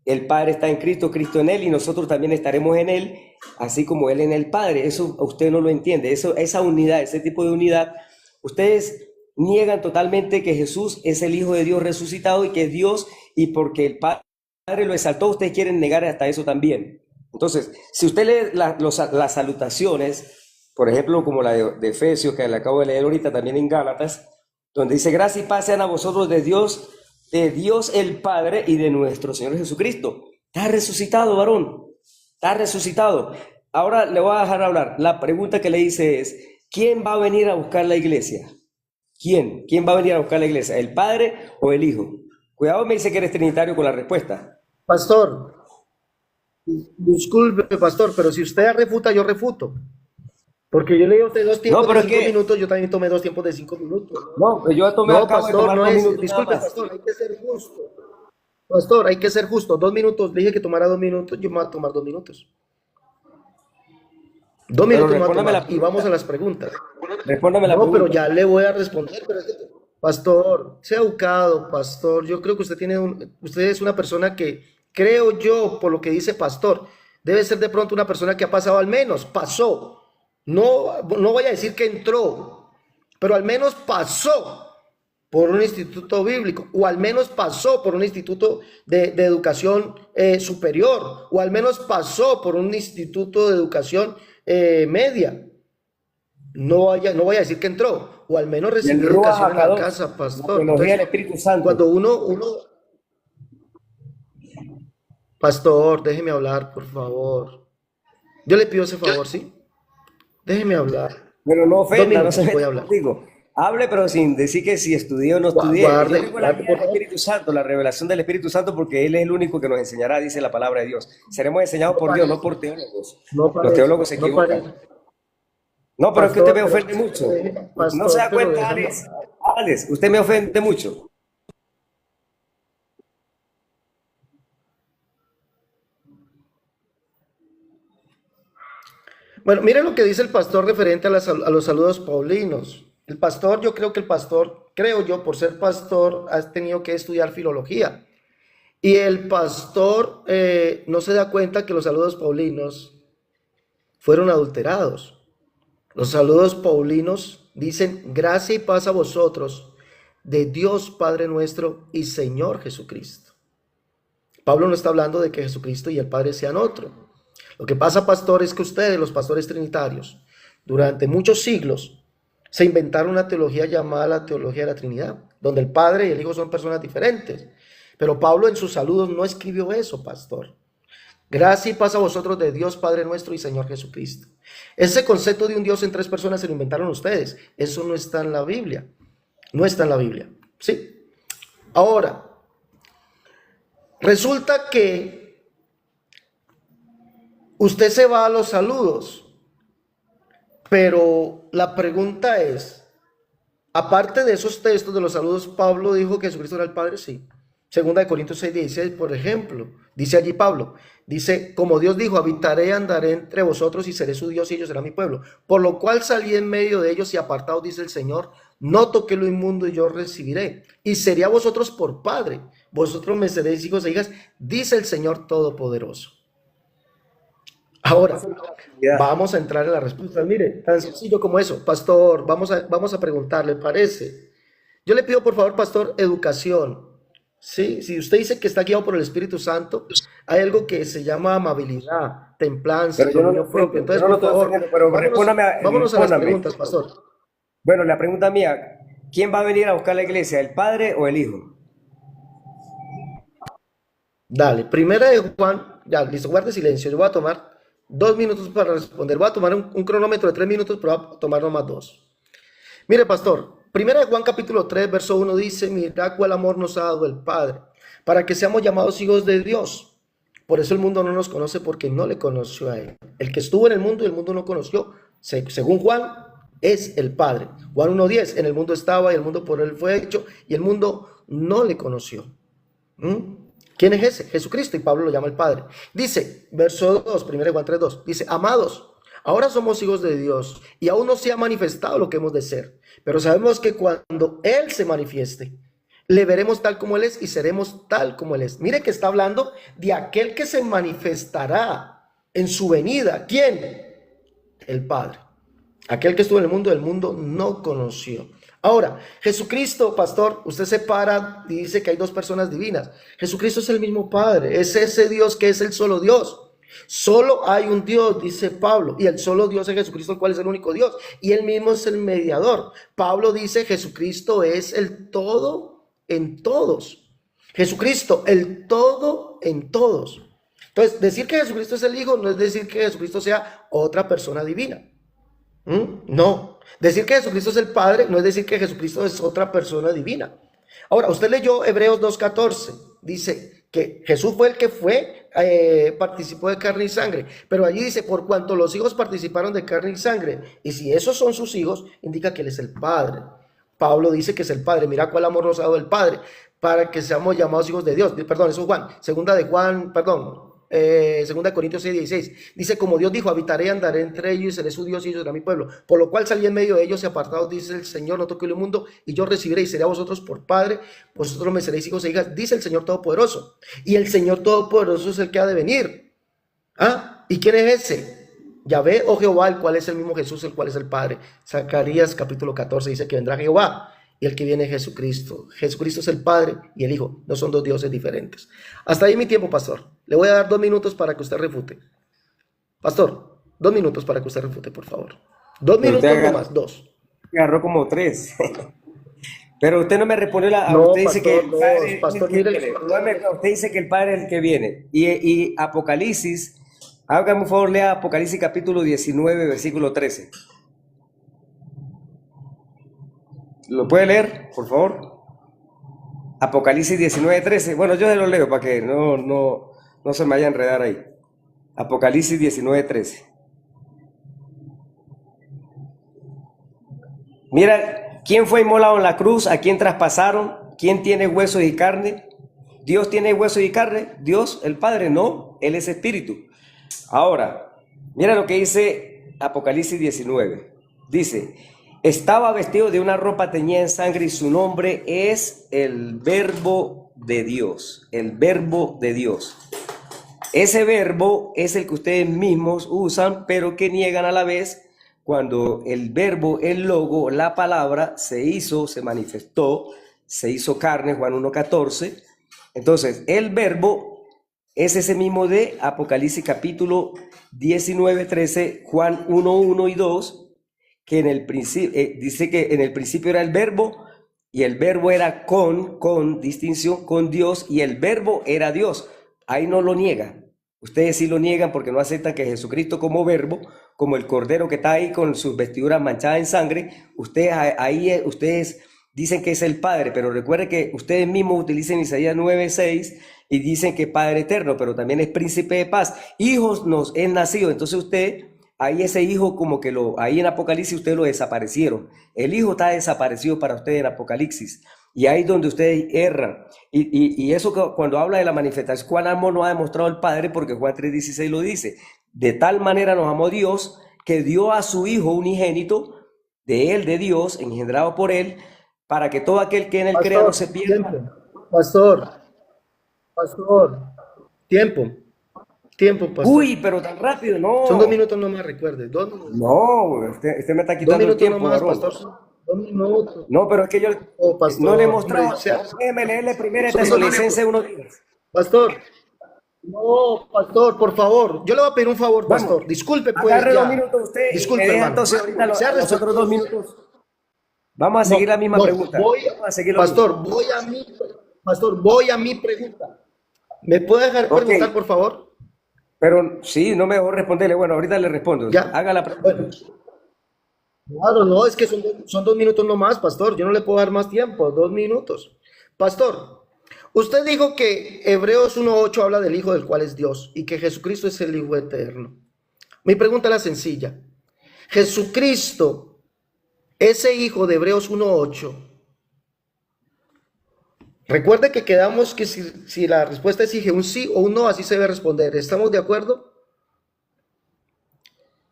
El Padre está en Cristo, Cristo en Él, y nosotros también estaremos en Él, así como Él en el Padre. Eso usted no lo entiende. Esa unidad, ese tipo de unidad, ustedes niegan totalmente que Jesús es el Hijo de Dios resucitado y que es Dios, y porque el Padre lo exaltó, ustedes quieren negar hasta eso también. Entonces, si usted lee las salutaciones, por ejemplo, como la de Efesios, que le acabo de leer ahorita, también en Gálatas, donde dice, gracia y paz sean a vosotros de Dios el Padre y de nuestro Señor Jesucristo. Está resucitado, varón. Está resucitado. Ahora le voy a dejar hablar. La pregunta que le hice es, ¿quién va a venir a buscar la iglesia? ¿Quién? ¿Quién va a venir a buscar la iglesia? ¿El Padre o el Hijo? Cuidado, me dice que eres trinitario con la respuesta. Pastor, disculpe, pastor, pero si usted refuta, yo refuto. Porque yo le di a usted dos tiempos No, pero de es 5 minutos, yo también tomé 2 tiempos de 5 minutos. no, yo acabo No, de pastor, tomar no 2 es. minutos nada Disculpe, más. pastor, hay que ser justo. Pastor, hay que ser justo. 2 minutos, dije que tomara 2 minutos, yo me voy a tomar 2 minutos. Dos Pero minutos me voy a respóndame la tomar y vamos a pregunta. las preguntas. Respóndame la No, pero pregunta. ya le voy a responder. Pastor, sea educado, pastor. Yo creo que usted es una persona que, creo yo, por lo que dice pastor, debe ser de pronto una persona que ha pasado, al menos pasó. No, no voy a decir que entró, pero al menos pasó por un instituto bíblico, o al menos pasó por un instituto de educación superior, o al menos pasó por un instituto de educación media. No voy a decir que entró, o al menos Y el recibió Ruach educación en la HaKadosh, casa, la pastor. teología del Entonces, Espíritu Santo. cuando pastor, déjeme hablar, por favor. Yo le pido ese favor, ¿sí? Déjeme hablar. Pero no Dos ofenda, no se minutos voy a meta hablar. contigo. Hable, pero sin decir que si estudié o no estudié. Yo Guarde, tengo la guía por del favor. Espíritu Santo, la revelación del Espíritu Santo, porque Él es el único que nos enseñará, dice la palabra de Dios. Seremos enseñados No por Dios, no parece, por teólogos. no Los parece, teólogos se no equivocan. parece. No, pero es que usted me Pastor, ofende mucho. No se da pero cuenta, déjame. Alex. Alex, usted me ofende mucho. Bueno, mire lo que dice el pastor referente a los saludos paulinos. El pastor, yo creo que el pastor, creo yo, por ser pastor, ha tenido que estudiar filología. Y el pastor no se da cuenta que los saludos paulinos fueron adulterados. Los saludos paulinos dicen, gracia y paz a vosotros, de Dios Padre nuestro y Señor Jesucristo. Pablo no está hablando de que Jesucristo y el Padre sean otro. Lo que pasa, pastor, es que ustedes, los pastores trinitarios, durante muchos siglos, se inventaron una teología llamada la teología de la Trinidad. donde el Padre y el Hijo son personas diferentes. Pero Pablo en sus saludos no escribió eso, pastor. Gracia y paz a vosotros de Dios Padre nuestro y Señor Jesucristo. Ese concepto de un Dios en tres personas se lo inventaron ustedes. Eso no está en la Biblia. No está en la Biblia. ¿Sí? Ahora, resulta que usted se va a los saludos, pero la pregunta es, aparte de esos textos de los saludos, Pablo dijo que Jesucristo era el Padre, sí. Segunda de Corintios 6:16, por ejemplo, dice allí Pablo, dice, como Dios dijo, habitaré, andaré entre vosotros y seré su Dios y ellos serán mi pueblo. Por lo cual salí en medio de ellos y apartados, dice el Señor, no toqué lo inmundo y yo recibiré. Y seré a vosotros por Padre, vosotros me seréis hijos e hijas, dice el Señor Todopoderoso. Ahora, vamos a entrar en la respuesta. Mire, tan sencillo como eso. Pastor, vamos a preguntarle, ¿parece? Yo le pido, por favor, pastor, educación. ¿Sí? Si usted dice que está guiado por el Espíritu Santo, hay algo que se llama amabilidad, templanza, Pero yo no dominio lo propio. ofendo, Entonces, yo no lo por estoy favor, ofendiendo, pero vámonos a las respóndame. preguntas, pastor. Bueno, la pregunta mía, ¿quién va a venir a buscar la iglesia, el Padre o el Hijo? Dale, primera de Juan, ya, listo, guarde silencio. Yo voy a tomar 2 minutos para responder. Voy a tomar un cronómetro de 3 minutos, pero voy a tomar nomás 2. Mire, pastor, primera de Juan capítulo 3, verso 1 dice, mira cuál amor nos ha dado el Padre, para que seamos llamados hijos de Dios. Por eso el mundo no nos conoce, porque no le conoció a él. El que estuvo en el mundo y el mundo no conoció, según Juan, es el Padre. Juan 1:10, en el mundo estaba y el mundo por él fue hecho y el mundo no le conoció. ¿Quién es ese? Jesucristo, y Pablo lo llama el Padre. Dice, verso 2, 1 Juan 3:2, dice, amados, ahora somos hijos de Dios y aún no se ha manifestado lo que hemos de ser, pero sabemos que cuando Él se manifieste, le veremos tal como Él es y seremos tal como Él es. Mire que está hablando de aquel que se manifestará en su venida. ¿Quién? El Padre. Aquel que estuvo en el mundo no conoció. Ahora, Jesucristo, pastor, usted se para y dice que hay dos personas divinas. Jesucristo es el mismo Padre, es ese Dios que es el solo Dios. Solo hay un Dios, dice Pablo, y el solo Dios es Jesucristo, el cual es el único Dios, y él mismo es el mediador. Pablo dice, Jesucristo es el todo en todos. Jesucristo, el todo en todos. Entonces, decir que Jesucristo es el Hijo no es decir que Jesucristo sea otra persona divina. No, decir que Jesucristo es el Padre no es decir que Jesucristo es otra persona divina. Ahora, usted leyó Hebreos 2:14, dice que Jesús fue el que participó de carne y sangre, pero allí dice, por cuanto los hijos participaron de carne y sangre, y si esos son sus hijos, indica que Él es el Padre. Pablo dice que es el Padre, mira cuál amor nos ha dado el Padre, para que seamos llamados hijos de Dios. Perdón, eso es Juan, segunda de Corintios 6:16, dice, como Dios dijo, habitaré, andaré entre ellos y seré su Dios y ellos serán mi pueblo, por lo cual salí en medio de ellos y apartados, dice el Señor, no toqué el mundo y yo recibiré y seré a vosotros por Padre, vosotros me seréis hijos e hijas, dice el Señor Todopoderoso. Y el Señor Todopoderoso es el que ha de venir. ¿Y quién es ese? Yahvé o Jehová, el cual es el mismo Jesús, el cual es el Padre. Zacarías capítulo 14 dice que vendrá Jehová y el que viene es Jesucristo. Jesucristo es el Padre y el Hijo, no son dos dioses diferentes. Hasta ahí mi tiempo, pastor. Le voy a dar 2 minutos para que usted refute. Pastor, 2 minutos para que usted refute, por favor. 2 Pero minutos nomás, 2. agarró como 3. Pero usted no me respondió No, usted dice que el pastor, Padre no, pastor, es el que mire. viene. Usted dice que el Padre es el que viene. Y Apocalipsis, hágame un favor, lea Apocalipsis capítulo 19, versículo 13. ¿Lo puede leer, por favor? Apocalipsis 19, 13. Bueno, yo se lo leo para que no se me vaya a enredar ahí. Apocalipsis 19, 13. Mira, ¿quién fue inmolado en la cruz? ¿A quién traspasaron? ¿Quién tiene huesos y carne? ¿Dios tiene huesos y carne? Dios, el Padre, no. Él es espíritu. Ahora, mira lo que dice Apocalipsis 19. Dice, estaba vestido de una ropa teñida en sangre y su nombre es el Verbo de Dios. El Verbo de Dios. Ese verbo es el que ustedes mismos usan, pero que niegan a la vez cuando el verbo, el logo, la palabra se manifestó, se hizo carne, Juan 1:14. Entonces, el verbo es ese mismo de Apocalipsis capítulo 19, 13, Juan 1, 1 y 2, que en el principio, dice que en el principio era el verbo y el verbo era con distinción, con Dios, y el verbo era Dios. Ahí no lo niega. Ustedes sí lo niegan porque no aceptan que Jesucristo como verbo, como el cordero que está ahí con sus vestiduras manchadas en sangre, ustedes dicen que es el Padre, pero recuerden que ustedes mismos utilizan Isaías 9:6 y dicen que es Padre eterno, pero también es príncipe de paz. Hijos nos es nacido, entonces usted, ahí ese hijo como que ahí en Apocalipsis ustedes lo desaparecieron. El hijo está desaparecido para ustedes en Apocalipsis. Y ahí es donde ustedes erran. Y eso que cuando habla de la manifestación, Juan Amo no ha demostrado el Padre porque Juan 3:16 lo dice. De tal manera nos amó Dios que dio a su Hijo unigénito, de él, de Dios, engendrado por él, para que todo aquel que en él crea no se Pastor, tiempo. pierda. Pastor, pastor, tiempo. Tiempo, pastor. Uy, pero tan rápido, Son 2 no. minutos nomás, recuerde. 2 minutos. No, usted me está 2 quitando el minutos tiempo, nomás, varón. pastor. 2 minutos. No, pero es que yo Oh, no le he pastor, hombre, mostrado. Déjeme leerle primero son 2 Tesalonicenses minutos. 1:10. Pastor, no, pastor, por favor. Yo le voy a pedir un favor, Bueno, pastor. Disculpe, pues, agarre 2 ya. minutos usted y me Disculpe, deja hermano. entonces ahorita Sea los otros respetuoso. 2 minutos. Vamos a No, seguir la misma no, pregunta. Vamos a seguir lo mismo. Pastor, voy a mi pregunta. ¿Me puede dejar Ok, preguntar, por favor? pero sí, no me dejó responderle. Bueno, ahorita le respondo. Ya. Haga la pregunta. Bueno, claro, no, es que son 2 minutos nomás, pastor. Yo no le puedo dar más tiempo, 2 minutos. Pastor, usted dijo que Hebreos 1:8 habla del Hijo del cual es Dios y que Jesucristo es el Hijo eterno. Mi pregunta es la sencilla. Jesucristo, ese Hijo de Hebreos 1:8, recuerde que quedamos que si la respuesta exige un sí o un no, así se debe responder. ¿Estamos de acuerdo?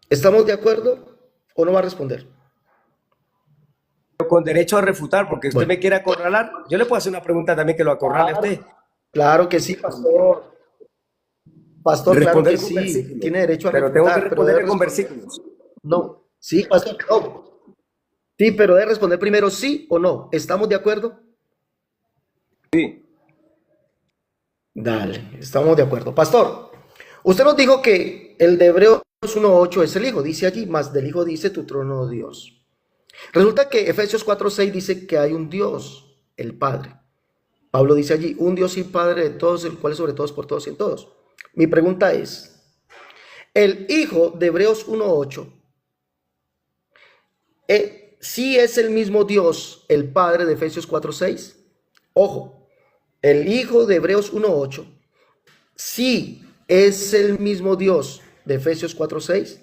¿Estamos de acuerdo o no va a responder? Con derecho a refutar, porque usted Bueno, me quiere acorralar. Yo le puedo hacer una pregunta también que lo acorrale a usted. claro que sí, pastor. Pastor, claro que Responder con sí. versículos. Tiene derecho a Pero tengo que refutar, pero debe responderle con responder. versículos. No. Sí, pastor, no. Sí, pero debe responder primero sí o no. ¿Estamos de acuerdo? Sí. Dale, estamos de acuerdo. Pastor, usted nos dijo que el de Hebreos 1:8 es el Hijo, dice allí, más del Hijo dice tu trono, oh Dios. Resulta que Efesios 4:6 dice que hay un Dios, el Padre. Pablo dice allí, un Dios y Padre de todos, el cual es sobre todos, por todos y en todos. Mi pregunta es, el Hijo de Hebreos 1:8, ¿sí es el mismo Dios, el Padre de Efesios 4:6? Ojo, el Hijo de Hebreos 1:8, ¿sí es el mismo Dios de Efesios 4:6?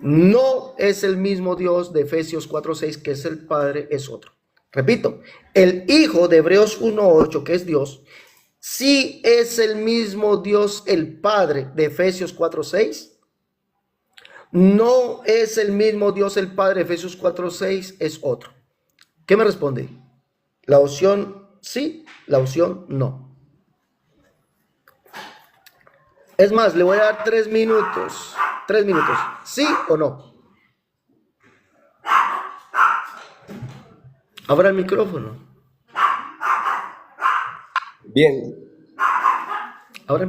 No es el mismo Dios de Efesios 4:6, que es el Padre, es otro. Repito, el Hijo de Hebreos 1:8, que es Dios, sí es el mismo Dios, el Padre de Efesios 4:6. No es el mismo Dios, el Padre de Efesios 4:6, es otro. ¿Qué me responde? La opción sí, la opción no. Es más, le voy a dar 3 minutos. 3 minutos. ¿Sí o no? Abra el micrófono. Bien. Ahora.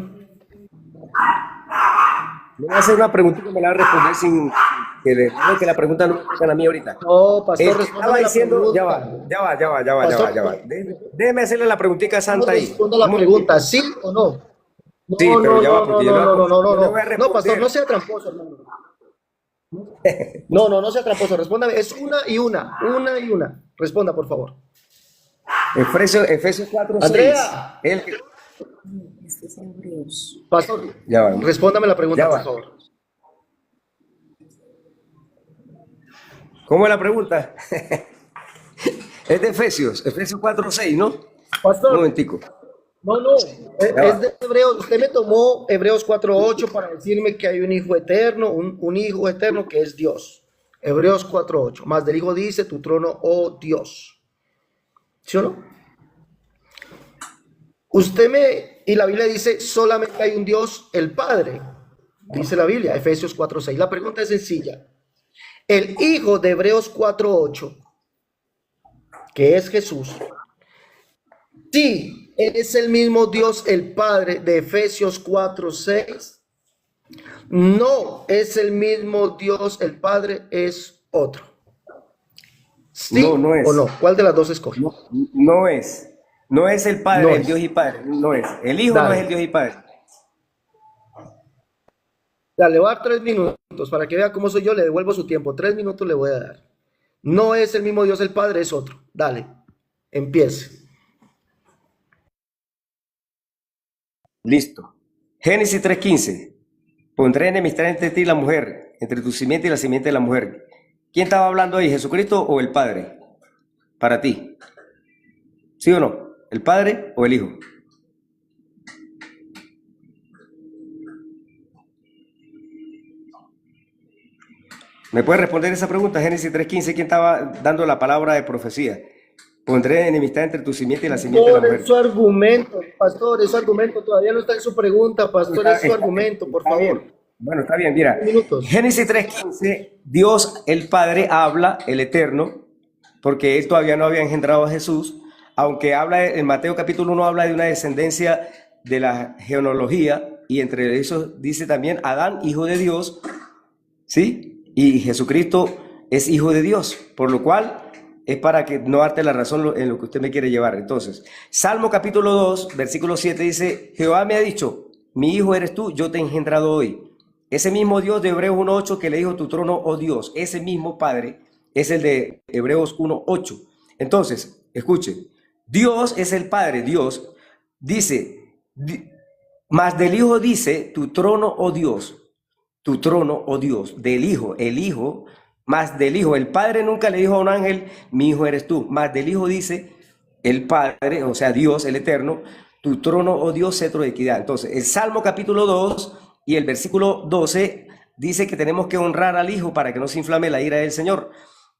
Me va a hacer una pregunta que me la va a responder sin que la pregunta no me toca a mí ahorita. No, pastor, Estaba respóndame la diciendo, pregunta. ya va. Déjeme hacerle la preguntita santa ahí. Responda Un la momentito. pregunta, ¿sí o no? Sí, No, pero no, ya va, no, no, porque yo le no, voy a, no, no, no, yo le voy a no. No, pastor, no responder. sea tramposo, hermano. No, no, no sea tramposo. Respóndame. Es una y una. Una y una. Responda, por favor. Efesios 4:6. Andrea. Este es Hebreos. Pastor, Ya va. respóndame la pregunta, Ya por va. favor. ¿Cómo es la pregunta? Es de Efesios 4:6, ¿no? Un Pastor, momentico. no. Ya Es va. de Hebreos. Usted me tomó Hebreos 4:8 para decirme que hay un hijo eterno, un hijo eterno que es Dios. Hebreos 4:8. Más del hijo dice tu trono, oh Dios. ¿Sí o no? Y la Biblia dice, solamente hay un Dios, el Padre. Dice la Biblia, Efesios 4:6. La pregunta es sencilla. El hijo de Hebreos 4:8, que es Jesús, sí, es el mismo Dios, el Padre de Efesios 4:6. No es el mismo Dios, el Padre es otro. ¿Sí No o es. no? ¿Cuál de las dos escoge? No, no es. No es el Padre, No el Dios es. y Padre. No es. El Hijo no es el Dale. Dios y Padre. Dale, voy a dar 3 minutos para que vea cómo soy yo. Le devuelvo su tiempo. 3 minutos le voy a dar. No es el mismo Dios el Padre, es otro. Dale, empiece. Listo. Génesis 3:15. Pondré enemistad entre ti y la mujer, entre tu simiente y la simiente de la mujer. ¿Quién estaba hablando ahí, Jesucristo o el Padre? Para ti. ¿Sí o no? ¿El Padre o el Hijo? ¿Me puedes responder esa pregunta? Génesis 3:15, ¿quién estaba dando la palabra de profecía? Pondré enemistad entre tu simiente y la simiente de la Pastor, es mujer. su argumento, pastor, es su argumento. Todavía no está en su pregunta, pastor, es su argumento, por Está favor. bien. Bueno, está bien, mira. 3 minutos. Génesis 3:15, Dios el Padre habla, el Eterno, porque él todavía no había engendrado a Jesús, aunque habla en Mateo capítulo 1 habla de una descendencia de la genealogía, y entre esos dice también Adán, hijo de Dios, ¿sí? Y Jesucristo es hijo de Dios, por lo cual es para que no darte la razón en lo que usted me quiere llevar. Entonces, Salmo capítulo 2, versículo 7 dice, Jehová me ha dicho, mi hijo eres tú, yo te he engendrado hoy. Ese mismo Dios de Hebreos 1:8 que le dijo tu trono, oh Dios, ese mismo Padre es el de Hebreos 1:8. Entonces, escuche, Dios es el Padre, Dios dice, más del Hijo dice, tu trono, oh Dios, tu trono, oh Dios, del Hijo, el Hijo, más del Hijo. El Padre nunca le dijo a un ángel, mi hijo eres tú, más del Hijo dice el Padre, o sea, Dios, el Eterno, tu trono, oh Dios, cetro de equidad. Entonces, el Salmo capítulo 2 y el versículo 12 dice que tenemos que honrar al Hijo para que no se inflame la ira del Señor.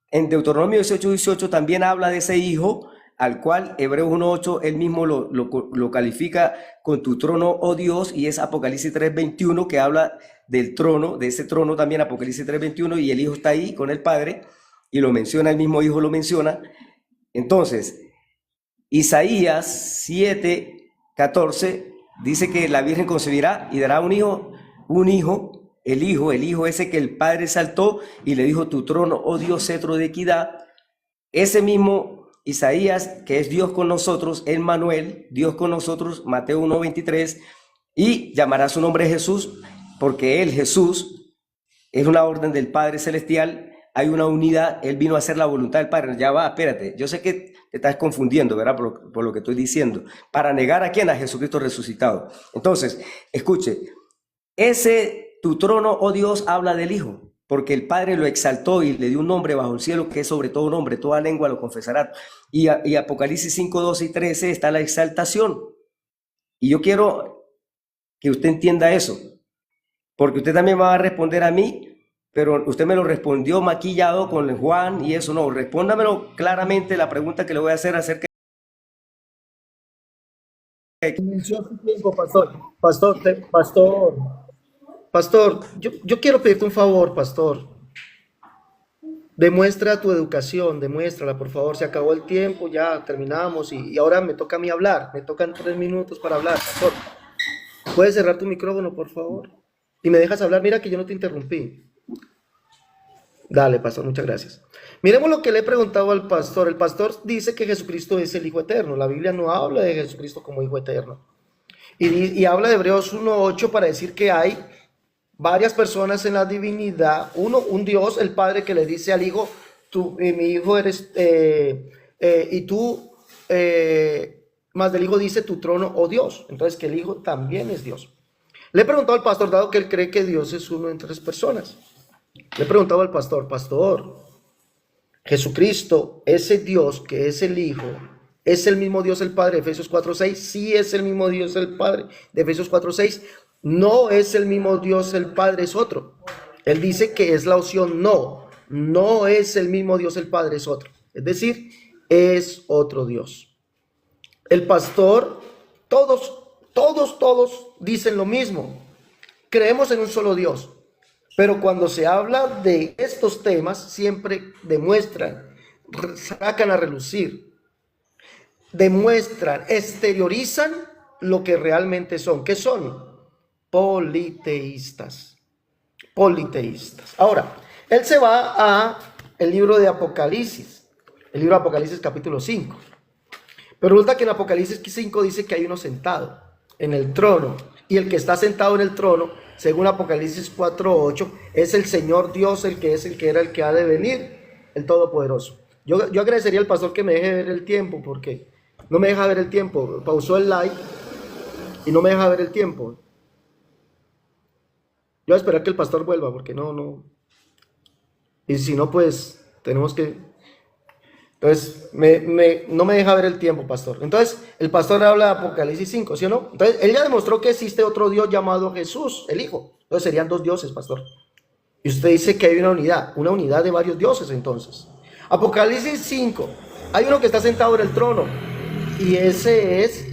En Deuteronomio 18:18 también habla de ese Hijo, al cual Hebreos 1:8 él mismo lo califica con tu trono, oh Dios, y es Apocalipsis 3:21 que habla del trono, de ese trono también, Apocalipsis 3:21, y el Hijo está ahí con el Padre, y lo menciona, el mismo Hijo lo menciona. Entonces, Isaías 7:14 dice que la Virgen concebirá y dará un hijo, el hijo ese que el Padre saltó y le dijo, tu trono, oh Dios, cetro de equidad. Ese mismo Isaías, que es Dios con nosotros, Emmanuel, Dios con nosotros, Mateo 1:23, y llamará su nombre Jesús, porque él, Jesús, es una orden del Padre Celestial, hay una unidad, él vino a hacer la voluntad del Padre. Ya va, espérate, yo sé que te estás confundiendo, ¿verdad? Por lo que estoy diciendo, para negar a quién, a Jesucristo resucitado. Entonces, escuche, ese tu trono, oh Dios, habla del Hijo, porque el Padre lo exaltó y le dio un nombre bajo el cielo que es sobre todo nombre, toda lengua lo confesará. Y Apocalipsis 5, 12 y 13 está la exaltación. Y yo quiero que usted entienda eso, porque usted también me va a responder a mí, pero usted me lo respondió maquillado con Juan y eso no. Respóndamelo claramente la pregunta que le voy a hacer acerca de... Inició su tiempo, pastor. Pastor, yo quiero pedirte un favor, pastor. Demuestra tu educación, demuéstrala, por favor. Se acabó el tiempo, ya terminamos y ahora me toca a mí hablar. Me tocan 3 minutos para hablar, pastor. ¿Puedes cerrar tu micrófono, por favor? Y me dejas hablar. Mira que yo no te interrumpí. Dale, pastor, muchas gracias. Miremos lo que le he preguntado al pastor. El pastor dice que Jesucristo es el Hijo Eterno. La Biblia no habla de Jesucristo como Hijo Eterno. Y habla de Hebreos 1:8 para decir que hay varias personas en la divinidad. Un Dios, el Padre, que le dice al Hijo, tú, mi hijo eres, y tú, más del Hijo dice tu trono, oh Dios. Entonces que el Hijo también es Dios. Le he preguntado al pastor, dado que él cree que Dios es uno en 3 personas. Le he preguntado al pastor, Jesucristo, ese Dios que es el Hijo, ¿es el mismo Dios el Padre de Efesios 4:6? Sí es el mismo Dios el Padre de Efesios 4:6. No es el mismo Dios el Padre, es otro. Él dice que es la opción no. No es el mismo Dios el Padre, es otro. Es decir, es otro Dios. El pastor, todos dicen lo mismo. Creemos en un solo Dios. Pero cuando se habla de estos temas, siempre demuestran, sacan a relucir, demuestran, exteriorizan lo que realmente son. ¿Qué son? Politeístas. Politeístas. Ahora, él se va a el libro de Apocalipsis. el libro de Apocalipsis capítulo 5. Pero resulta que en Apocalipsis 5 dice que hay uno sentado en el trono, y el que está sentado en el trono, según Apocalipsis 4:8, es el Señor Dios, el que es, el que era, el que ha de venir, el Todopoderoso. Yo agradecería al pastor que me deje ver el tiempo, porque no me deja ver el tiempo. Pausó el live y no me deja ver el tiempo. Yo voy a esperar que el pastor vuelva, porque no. Y si no, pues tenemos que... Entonces, no me deja ver el tiempo, pastor. Entonces, el pastor habla de Apocalipsis 5, ¿sí o no? Entonces, él ya demostró que existe otro Dios llamado Jesús, el Hijo. Entonces, serían dos dioses, pastor. Y usted dice que hay una unidad de varios dioses, entonces. Apocalipsis 5, hay uno que está sentado en el trono, y ese es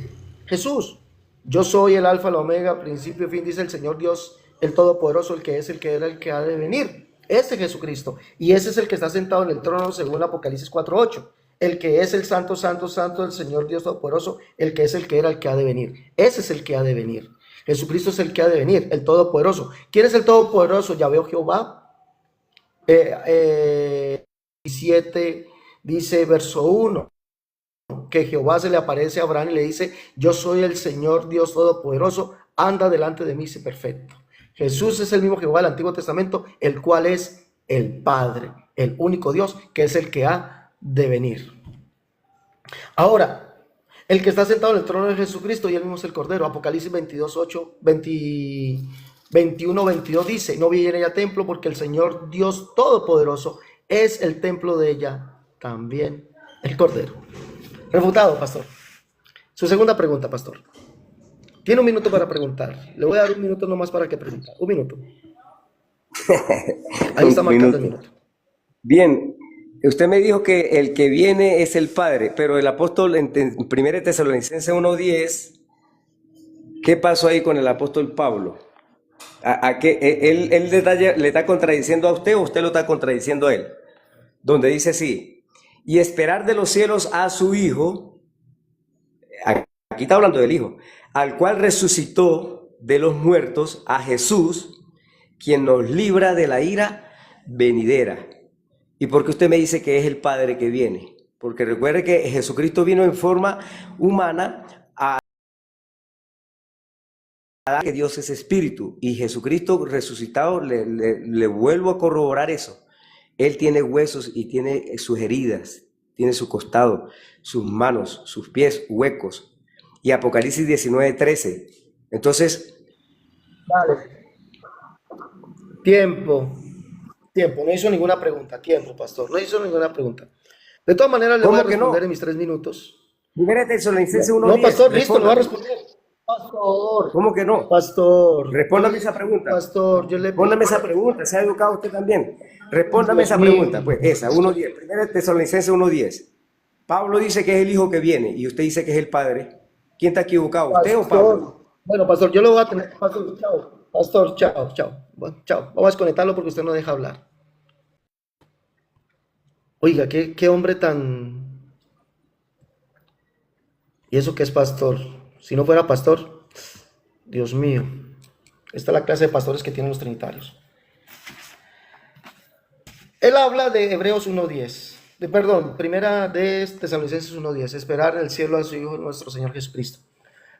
Jesús. Yo soy el alfa, la omega, principio y fin, dice el Señor Dios, el Todopoderoso, el que es, el que era, el que ha de venir. Ese es Jesucristo, y ese es el que está sentado en el trono según Apocalipsis 4:8, el que es el santo, santo, santo, el Señor Dios Todopoderoso, el que es, el que era, el que ha de venir. Ese es el que ha de venir. Jesucristo es el que ha de venir, el Todopoderoso. ¿Quién es el Todopoderoso? Yahvé Jehová. 17 dice, verso 1, que Jehová se le aparece a Abraham y le dice, yo soy el Señor Dios Todopoderoso, anda delante de mí, sé perfecto. Jesús es el mismo Jehová del Antiguo Testamento, el cual es el Padre, el único Dios, que es el que ha de venir. Ahora, el que está sentado en el trono de Jesucristo y él mismo es el Cordero. Apocalipsis 21:22 dice, no vi en ella templo, porque el Señor Dios Todopoderoso es el templo de ella, también el Cordero. Refutado, pastor. Su segunda pregunta, pastor. Tiene un minuto para preguntar. Le voy a dar un minuto nomás para que pregunte. Un minuto. Ahí está marcando el minuto. Bien, usted me dijo que el que viene es el Padre, pero el apóstol en 1 Tesalonicenses 1:10, ¿qué pasó ahí con el apóstol Pablo? ¿A qué? ¿Él le está contradiciendo a usted o usted lo está contradiciendo a él? Donde dice así, y esperar de los cielos a su Hijo, aquí está hablando del Hijo, al cual resucitó de los muertos, a Jesús, quien nos libra de la ira venidera. ¿Y por qué usted me dice que es el Padre que viene? Porque recuerde que Jesucristo vino en forma humana a que Dios es espíritu, y Jesucristo resucitado, le vuelvo a corroborar eso. Él tiene huesos y tiene sus heridas, tiene su costado, sus manos, sus pies huecos. Y Apocalipsis 19:13. Entonces, Vale. Tiempo. No hizo ninguna pregunta. Tiempo, pastor. No hizo ninguna pregunta. De todas maneras, le voy a responder en mis 3 minutos. 1 Tesalonicenses 1:10. No, pastor, listo, no va a responder. Pastor. ¿Cómo que no? Pastor. Respóndame esa pregunta. Pastor, yo le... Respóndame esa pregunta. Se ha educado usted también. Respóndame esa pregunta. Pues esa, 1:10. 1 Tesalonicenses 1:10. Pablo dice que es el Hijo que viene y usted dice que es el Padre. ¿Quién está equivocado? ¿Usted o Pablo? Bueno, pastor, yo lo voy a tener. Pastor, chao. Pastor, chao. Bueno, chao. Vamos a desconectarlo porque usted no deja hablar. Oiga, qué hombre tan... ¿Y eso qué es pastor? Si no fuera pastor, Dios mío. Esta es la clase de pastores que tienen los trinitarios. Él habla de Hebreos 1:10. Primera de Tesalonicenses 1:10, esperar en el cielo a su Hijo nuestro Señor Jesucristo.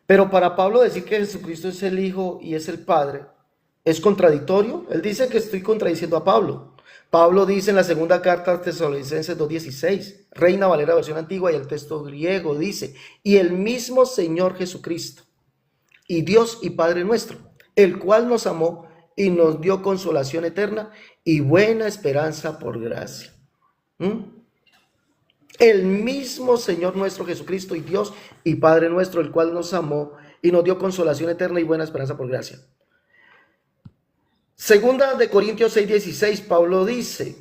Pero para Pablo decir que Jesucristo es el Hijo y es el Padre, ¿es contradictorio? Él dice que estoy contradiciendo a Pablo. Pablo dice en la segunda carta a Tesalonicenses 2:16, Reina Valera versión antigua, y el texto griego dice, y el mismo Señor Jesucristo, y Dios y Padre nuestro, el cual nos amó y nos dio consolación eterna y buena esperanza por gracia. El mismo Señor nuestro Jesucristo y Dios y Padre nuestro, el cual nos amó y nos dio consolación eterna y buena esperanza por gracia. Segunda de Corintios 6:16, Pablo dice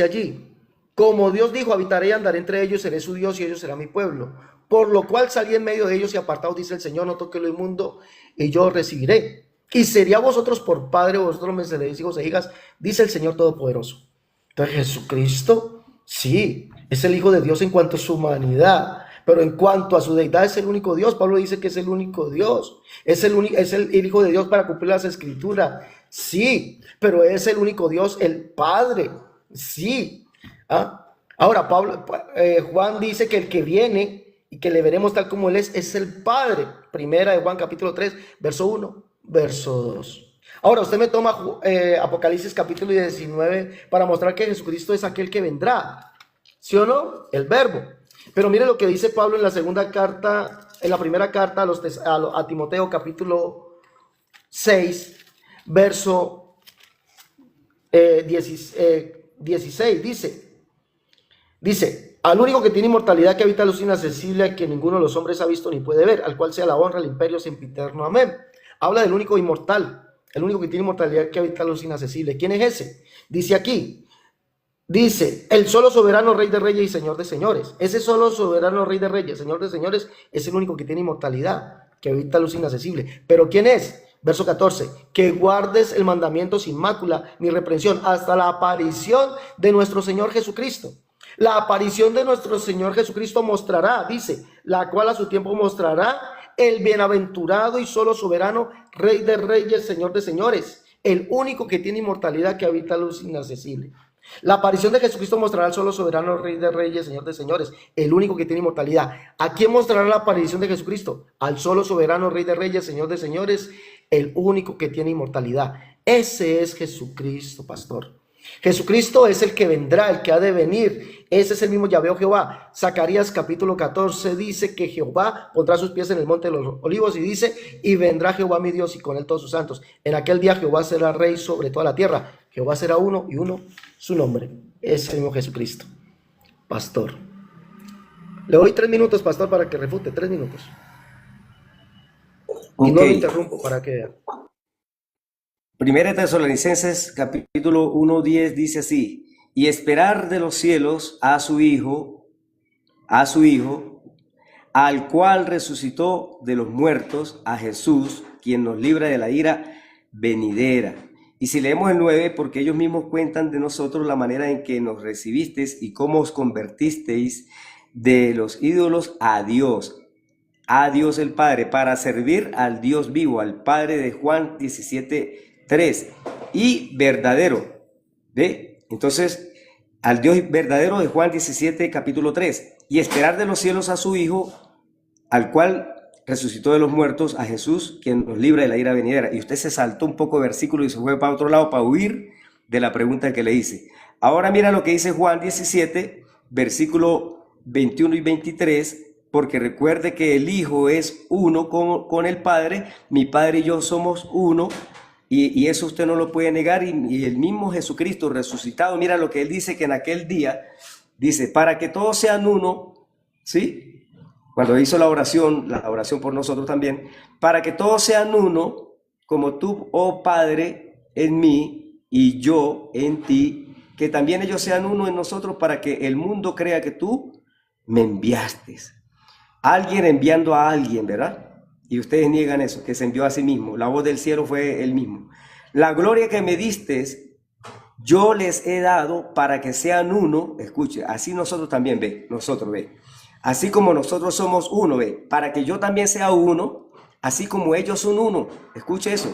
allí, como Dios dijo, habitaré y andaré entre ellos, seré su Dios y ellos serán mi pueblo. Por lo cual salí en medio de ellos y apartados, dice el Señor, no toque lo inmundo y yo recibiré. Y sería vosotros por padre, vosotros me seréis hijos e hijas, dice el Señor Todopoderoso. Entonces Jesucristo, sí, es el Hijo de Dios en cuanto a su humanidad, pero en cuanto a su deidad es el único Dios. Pablo dice que es el único Dios, es el Hijo de Dios para cumplir las Escrituras, sí, pero es el único Dios, el Padre, sí. Ahora, Juan dice que el que viene y que le veremos tal como él es el Padre. Primera de Juan capítulo 3, verso 1, verso 2. Ahora, usted me toma Apocalipsis capítulo 19 para mostrar que Jesucristo es aquel que vendrá. ¿Sí o no? El verbo. Pero mire lo que dice Pablo en la segunda carta, en la primera carta a Timoteo capítulo 6, verso 16, dice, al único que tiene inmortalidad, que habita en luz inaccesible, que ninguno de los hombres ha visto ni puede ver, al cual sea la honra, el imperio sempiterno, amén. Habla del único inmortal, el único que tiene inmortalidad, que habita en luz inaccesible. ¿Quién es ese? Dice aquí, dice, el solo soberano Rey de Reyes y Señor de Señores. Ese solo soberano Rey de Reyes, Señor de Señores, es el único que tiene inmortalidad, que habita en luz inaccesible. ¿Pero quién es? Verso 14, que guardes el mandamiento sin mácula ni reprensión hasta la aparición de nuestro Señor Jesucristo. La aparición de nuestro Señor Jesucristo mostrará, dice, la cual a su tiempo mostrará el bienaventurado y solo soberano Rey de Reyes, Señor de Señores, el único que tiene inmortalidad, que habita en luz inaccesible. La aparición de Jesucristo mostrará al solo soberano Rey de Reyes, Señor de Señores, el único que tiene inmortalidad. ¿A quién mostrará la aparición de Jesucristo? Al solo soberano Rey de Reyes, Señor de Señores, el único que tiene inmortalidad. Ese es Jesucristo, pastor. Jesucristo es el que vendrá, el que ha de venir. Ese es el mismo Yahvé Jehová. Zacarías capítulo 14 dice que Jehová pondrá sus pies en el monte de los olivos y dice, y vendrá Jehová mi Dios y con él todos sus santos. En aquel día Jehová será rey sobre toda la tierra. Jehová será uno y uno su nombre. Es el mismo Jesucristo, pastor. Le doy 3 minutos, pastor, para que refute. 3 minutos. Y no lo interrumpo para que vea. Primera de Tesalonicenses capítulo 1:10 dice así: y esperar de los cielos a su Hijo, al cual resucitó de los muertos, a Jesús, quien nos libra de la ira venidera. Y si leemos el 9, porque ellos mismos cuentan de nosotros la manera en que nos recibisteis y cómo os convertisteis de los ídolos a Dios el Padre, para servir al Dios vivo, al Padre de Juan 17:3, y verdadero, ¿ve? Entonces, al Dios verdadero de Juan 17, capítulo 3, y esperar de los cielos a su Hijo, al cual resucitó de los muertos, a Jesús, quien nos libra de la ira venidera. Y usted se saltó un poco versículo y se fue para otro lado para huir de la pregunta que le hice. Ahora mira lo que dice Juan 17, versículo 21 y 23, porque recuerde que el Hijo es uno con el Padre, mi Padre y yo somos uno, y eso usted no lo puede negar, y el mismo Jesucristo resucitado, mira lo que él dice, que en aquel día, dice, para que todos sean uno, ¿sí? Cuando hizo la oración por nosotros también, para que todos sean uno, como tú, oh Padre, en mí, y yo en ti, que también ellos sean uno en nosotros, para que el mundo crea que tú me enviaste. Alguien enviando a alguien, ¿verdad? Y ustedes niegan eso, que se envió a sí mismo. La voz del cielo fue él mismo. La gloria que me diste, yo les he dado para que sean uno. Escuche, así nosotros también, nosotros, así como nosotros somos uno, para que yo también sea uno, así como ellos son uno. Escuche eso.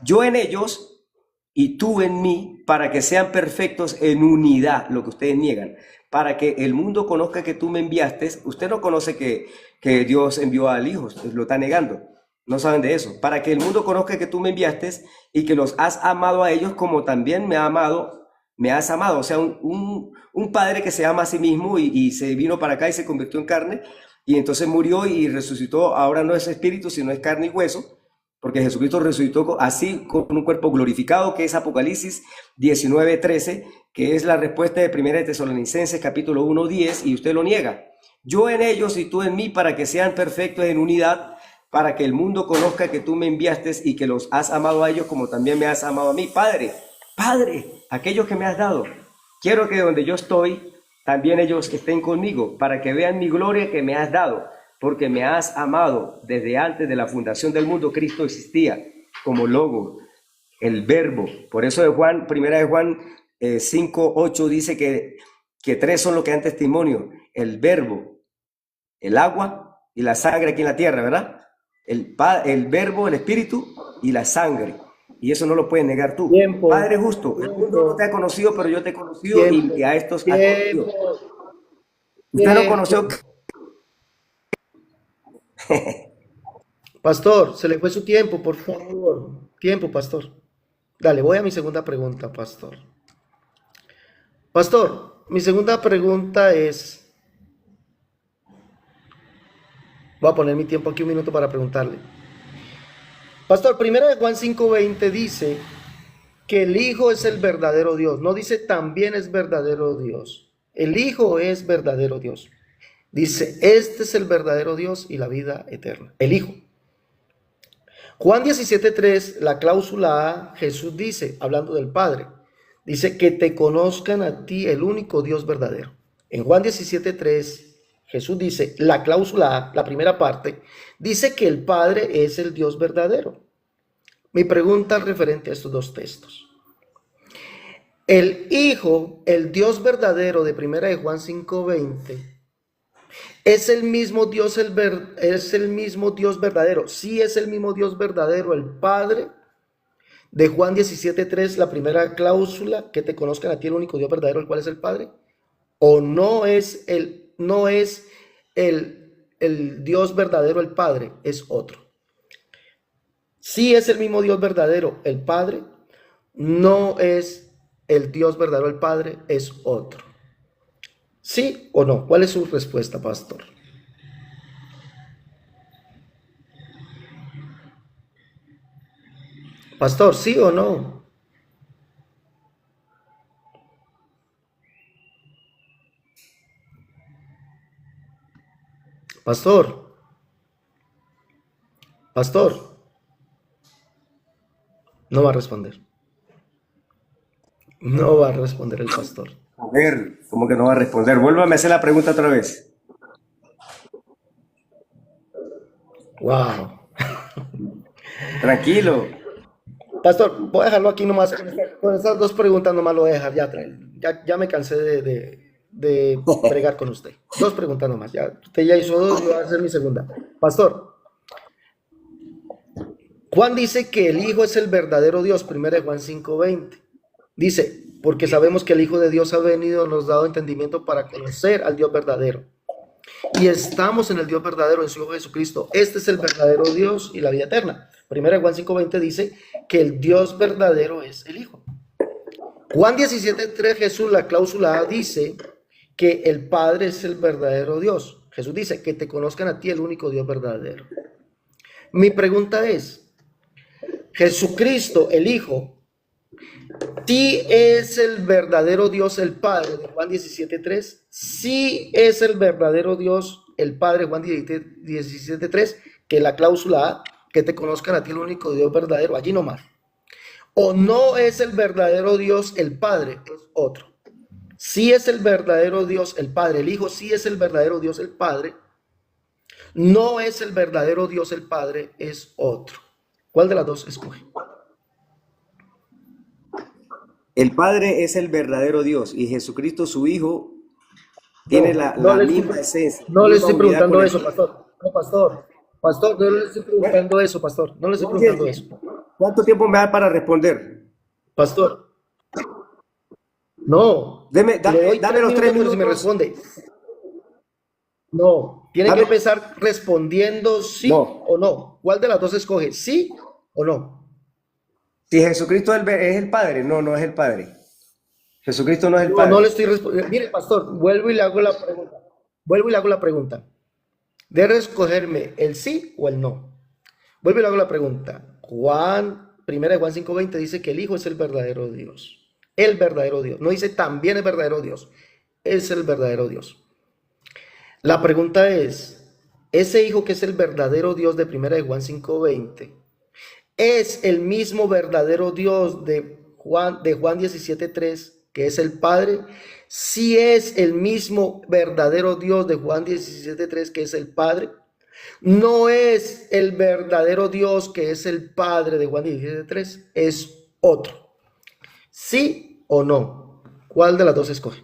Yo en ellos y tú en mí, para que sean perfectos en unidad, lo que ustedes niegan, para que el mundo conozca que tú me enviaste. Usted no conoce que Dios envió al Hijo, lo está negando, no saben de eso. Para que el mundo conozca que tú me enviaste y que los has amado a ellos como también me has amado. O sea, un padre que se ama a sí mismo y se vino para acá y se convirtió en carne, y entonces murió y resucitó. Ahora no es espíritu, sino es carne y hueso, porque Jesucristo resucitó así con un cuerpo glorificado, que es Apocalipsis 19:13, que es la respuesta de Primera de Tesalonicenses capítulo 1:10, y usted lo niega. Yo en ellos y tú en mí, para que sean perfectos en unidad, para que el mundo conozca que tú me enviaste y que los has amado a ellos como también me has amado a mí. Padre, aquellos que me has dado, quiero que donde yo estoy, también ellos que estén conmigo, para que vean mi gloria que me has dado, porque me has amado desde antes de la fundación del mundo. Cristo existía como logo, el verbo. Por eso primera de Juan 5:8 dice que 3 son los que dan testimonio: el verbo, el agua y la sangre aquí en la tierra, ¿verdad? El verbo, el espíritu y la sangre. Y eso no lo puedes negar tú. Tiempo. Padre justo, el mundo no te ha conocido, pero yo te he conocido, y a estos has conocido. Usted no Eh, conoció. Pastor, se le fue su tiempo, por favor. Tiempo, pastor. Dale, voy a mi segunda pregunta, pastor. Pastor, mi segunda pregunta es, voy a poner mi tiempo aquí un minuto para preguntarle. Pastor, primera de Juan 5:20 dice que el Hijo es el verdadero Dios. No dice también es verdadero Dios. El Hijo es verdadero Dios. Dice, este es el verdadero Dios y la vida eterna. El Hijo. Juan 17:3, la cláusula A, Jesús dice, hablando del Padre, dice que te conozcan a ti el único Dios verdadero. En Juan 17:3, Jesús dice, la cláusula A, la primera parte, dice que el Padre es el Dios verdadero. Mi pregunta referente a estos dos textos. El Hijo, el Dios verdadero de primera de Juan 5:20, es el mismo Dios, es el mismo Dios verdadero. Sí es el mismo Dios verdadero, el Padre de Juan 17:3, la primera cláusula, que te conozcan a ti el único Dios verdadero, el cual es el Padre. O no es el Dios verdadero, el Padre, es otro. Sí es el mismo Dios verdadero, el Padre. No es el Dios verdadero, el Padre, es otro. ¿Sí o no? ¿Cuál es su respuesta, pastor? Pastor, ¿sí o no? Pastor, pastor, no va a responder. No va a responder el pastor. A ver, ¿cómo que no va a responder? Vuélvame a hacer la pregunta otra vez. Wow. Tranquilo. Pastor, voy a dejarlo aquí nomás. Con estas dos preguntas nomás lo voy a dejar. Ya me cansé de bregar con usted. Dos preguntas nomás. Ya, usted ya hizo dos, yo voy a hacer mi segunda. Pastor, Juan dice que el Hijo es el verdadero Dios. Primera de Juan 5:20. Dice, porque sabemos que el Hijo de Dios ha venido, nos ha dado entendimiento para conocer al Dios verdadero. Y estamos en el Dios verdadero, en su Hijo Jesucristo. Este es el verdadero Dios y la vida eterna. Primera de Juan 5:20 dice que el Dios verdadero es el Hijo. Juan 17:3, Jesús, la cláusula A, dice que el Padre es el verdadero Dios. Jesús dice que te conozcan a ti el único Dios verdadero. Mi pregunta es, Jesucristo, el Hijo, ¿sí es el verdadero Dios el Padre de Juan 17:3? Sí es el verdadero Dios el Padre, Juan 17:3, que la cláusula A, que te conozcan a ti el único Dios verdadero, allí nomás. O no es el verdadero Dios el Padre, es otro. Sí es el verdadero Dios el Padre, el Hijo sí es el verdadero Dios el Padre. No es el verdadero Dios el Padre, es otro. ¿Cuál de las dos escoge? El Padre es el verdadero Dios y Jesucristo, su Hijo, tiene la misma esencia. No le estoy preguntando con eso, pastor. No, pastor. Pastor, no le estoy preguntando eso, pastor. No le estoy preguntando eso. ¿Cuánto tiempo me da para responder? Pastor. No. Dame los 3 minutos y me minutos. responde. No. Tiene que empezar respondiendo sí o no. ¿Cuál de las dos escoge? ¿Sí o no? Si Jesucristo es el Padre, no es el Padre. Jesucristo no es el Padre. No le estoy respondiendo. Mire, pastor, vuelvo y le hago la pregunta. Debe escogerme el sí o el no. Vuelvo y le hago la pregunta. Primera de Juan 5:20 dice que el Hijo es el verdadero Dios. El verdadero Dios. No dice también el verdadero Dios. Es el verdadero Dios. La pregunta es, ese Hijo que es el verdadero Dios de primera de Juan 5:20, ¿es el mismo verdadero Dios de Juan 17:3, que es el Padre? Si es el mismo verdadero Dios de Juan 17:3, que es el Padre. No es el verdadero Dios que es el Padre de Juan 17:3, es otro. ¿Sí o no? ¿Cuál de las dos escoge?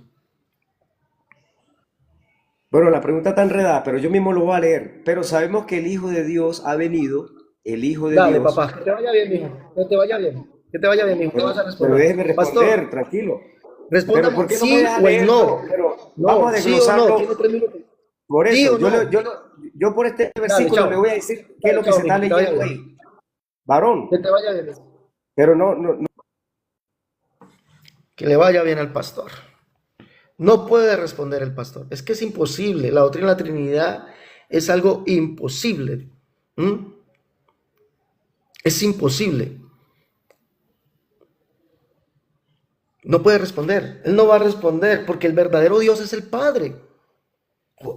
Bueno, la pregunta está enredada, pero yo mismo lo voy a leer. Pero sabemos que el Hijo de Dios ha venido, el Hijo de Dale, Dios. papá, que te vaya bien, hijo. Que te vaya bien. Que te vaya bien, hijo. ¿Qué vas a responder? Pero déjeme responder, Pastor, tranquilo. respóndame Pero ¿por qué no sí me deja o el leer? no. vamos a ¿Sí o no? desglosarlo. Tiene 3 minutos. Por ¿Sí eso, o no? yo por este versículo chao. le voy a decir qué es lo que Chao, se está Miki, te vaya leyendo bien. ahí. Varón, Que te vaya bien. pero no. Que le vaya bien al pastor. No puede responder el pastor. Es que es imposible. La doctrina de la Trinidad es algo imposible. ¿Mm? Es imposible. No puede responder. Él no va a responder porque el verdadero Dios es el Padre.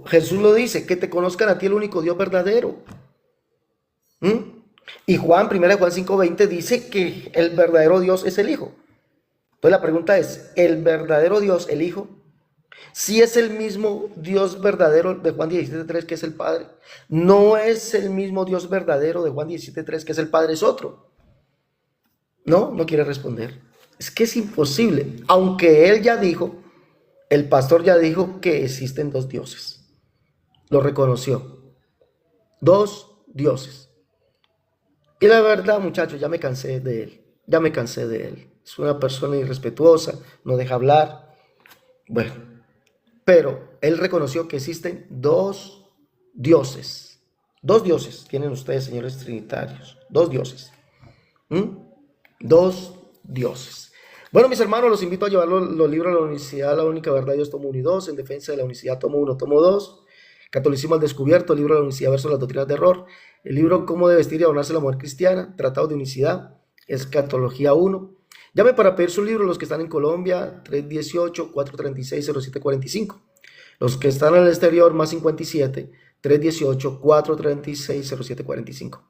Jesús lo dice, que te conozcan a ti el único Dios verdadero. ¿Mm? Y Juan, 1 Juan 5:20 dice que el verdadero Dios es el Hijo. Entonces la pregunta es, ¿el verdadero Dios, el Hijo, si es el mismo Dios verdadero de Juan 17:3 que es el Padre? No es el mismo Dios verdadero de Juan 17:3 que es el Padre, es otro. No quiere responder. Es que es imposible, aunque él ya dijo, el pastor ya dijo que existen dos dioses. Lo reconoció. Dos dioses. Y la verdad, muchachos, ya me cansé de él. Ya me cansé de él. Es una persona irrespetuosa, no deja hablar. Bueno, pero él reconoció que existen dos dioses. Dos dioses tienen ustedes, señores trinitarios. Dos dioses. Dos dioses. Bueno, mis hermanos, los invito a llevar los libros a la Universidad La Única Verdad de Dios, tomo 1 y 2, En Defensa de la Unicidad, tomo 1, tomo 2, Catolicismo al Descubierto, el libro de la Unicidad versus las doctrinas de error, el libro Cómo debe vestir y adornarse la mujer cristiana, Tratado de Unicidad, Escatología 1. Llame para pedir su libro los que están en Colombia, 318-436-0745. Los que están en el exterior, más 57, 318-436-0745.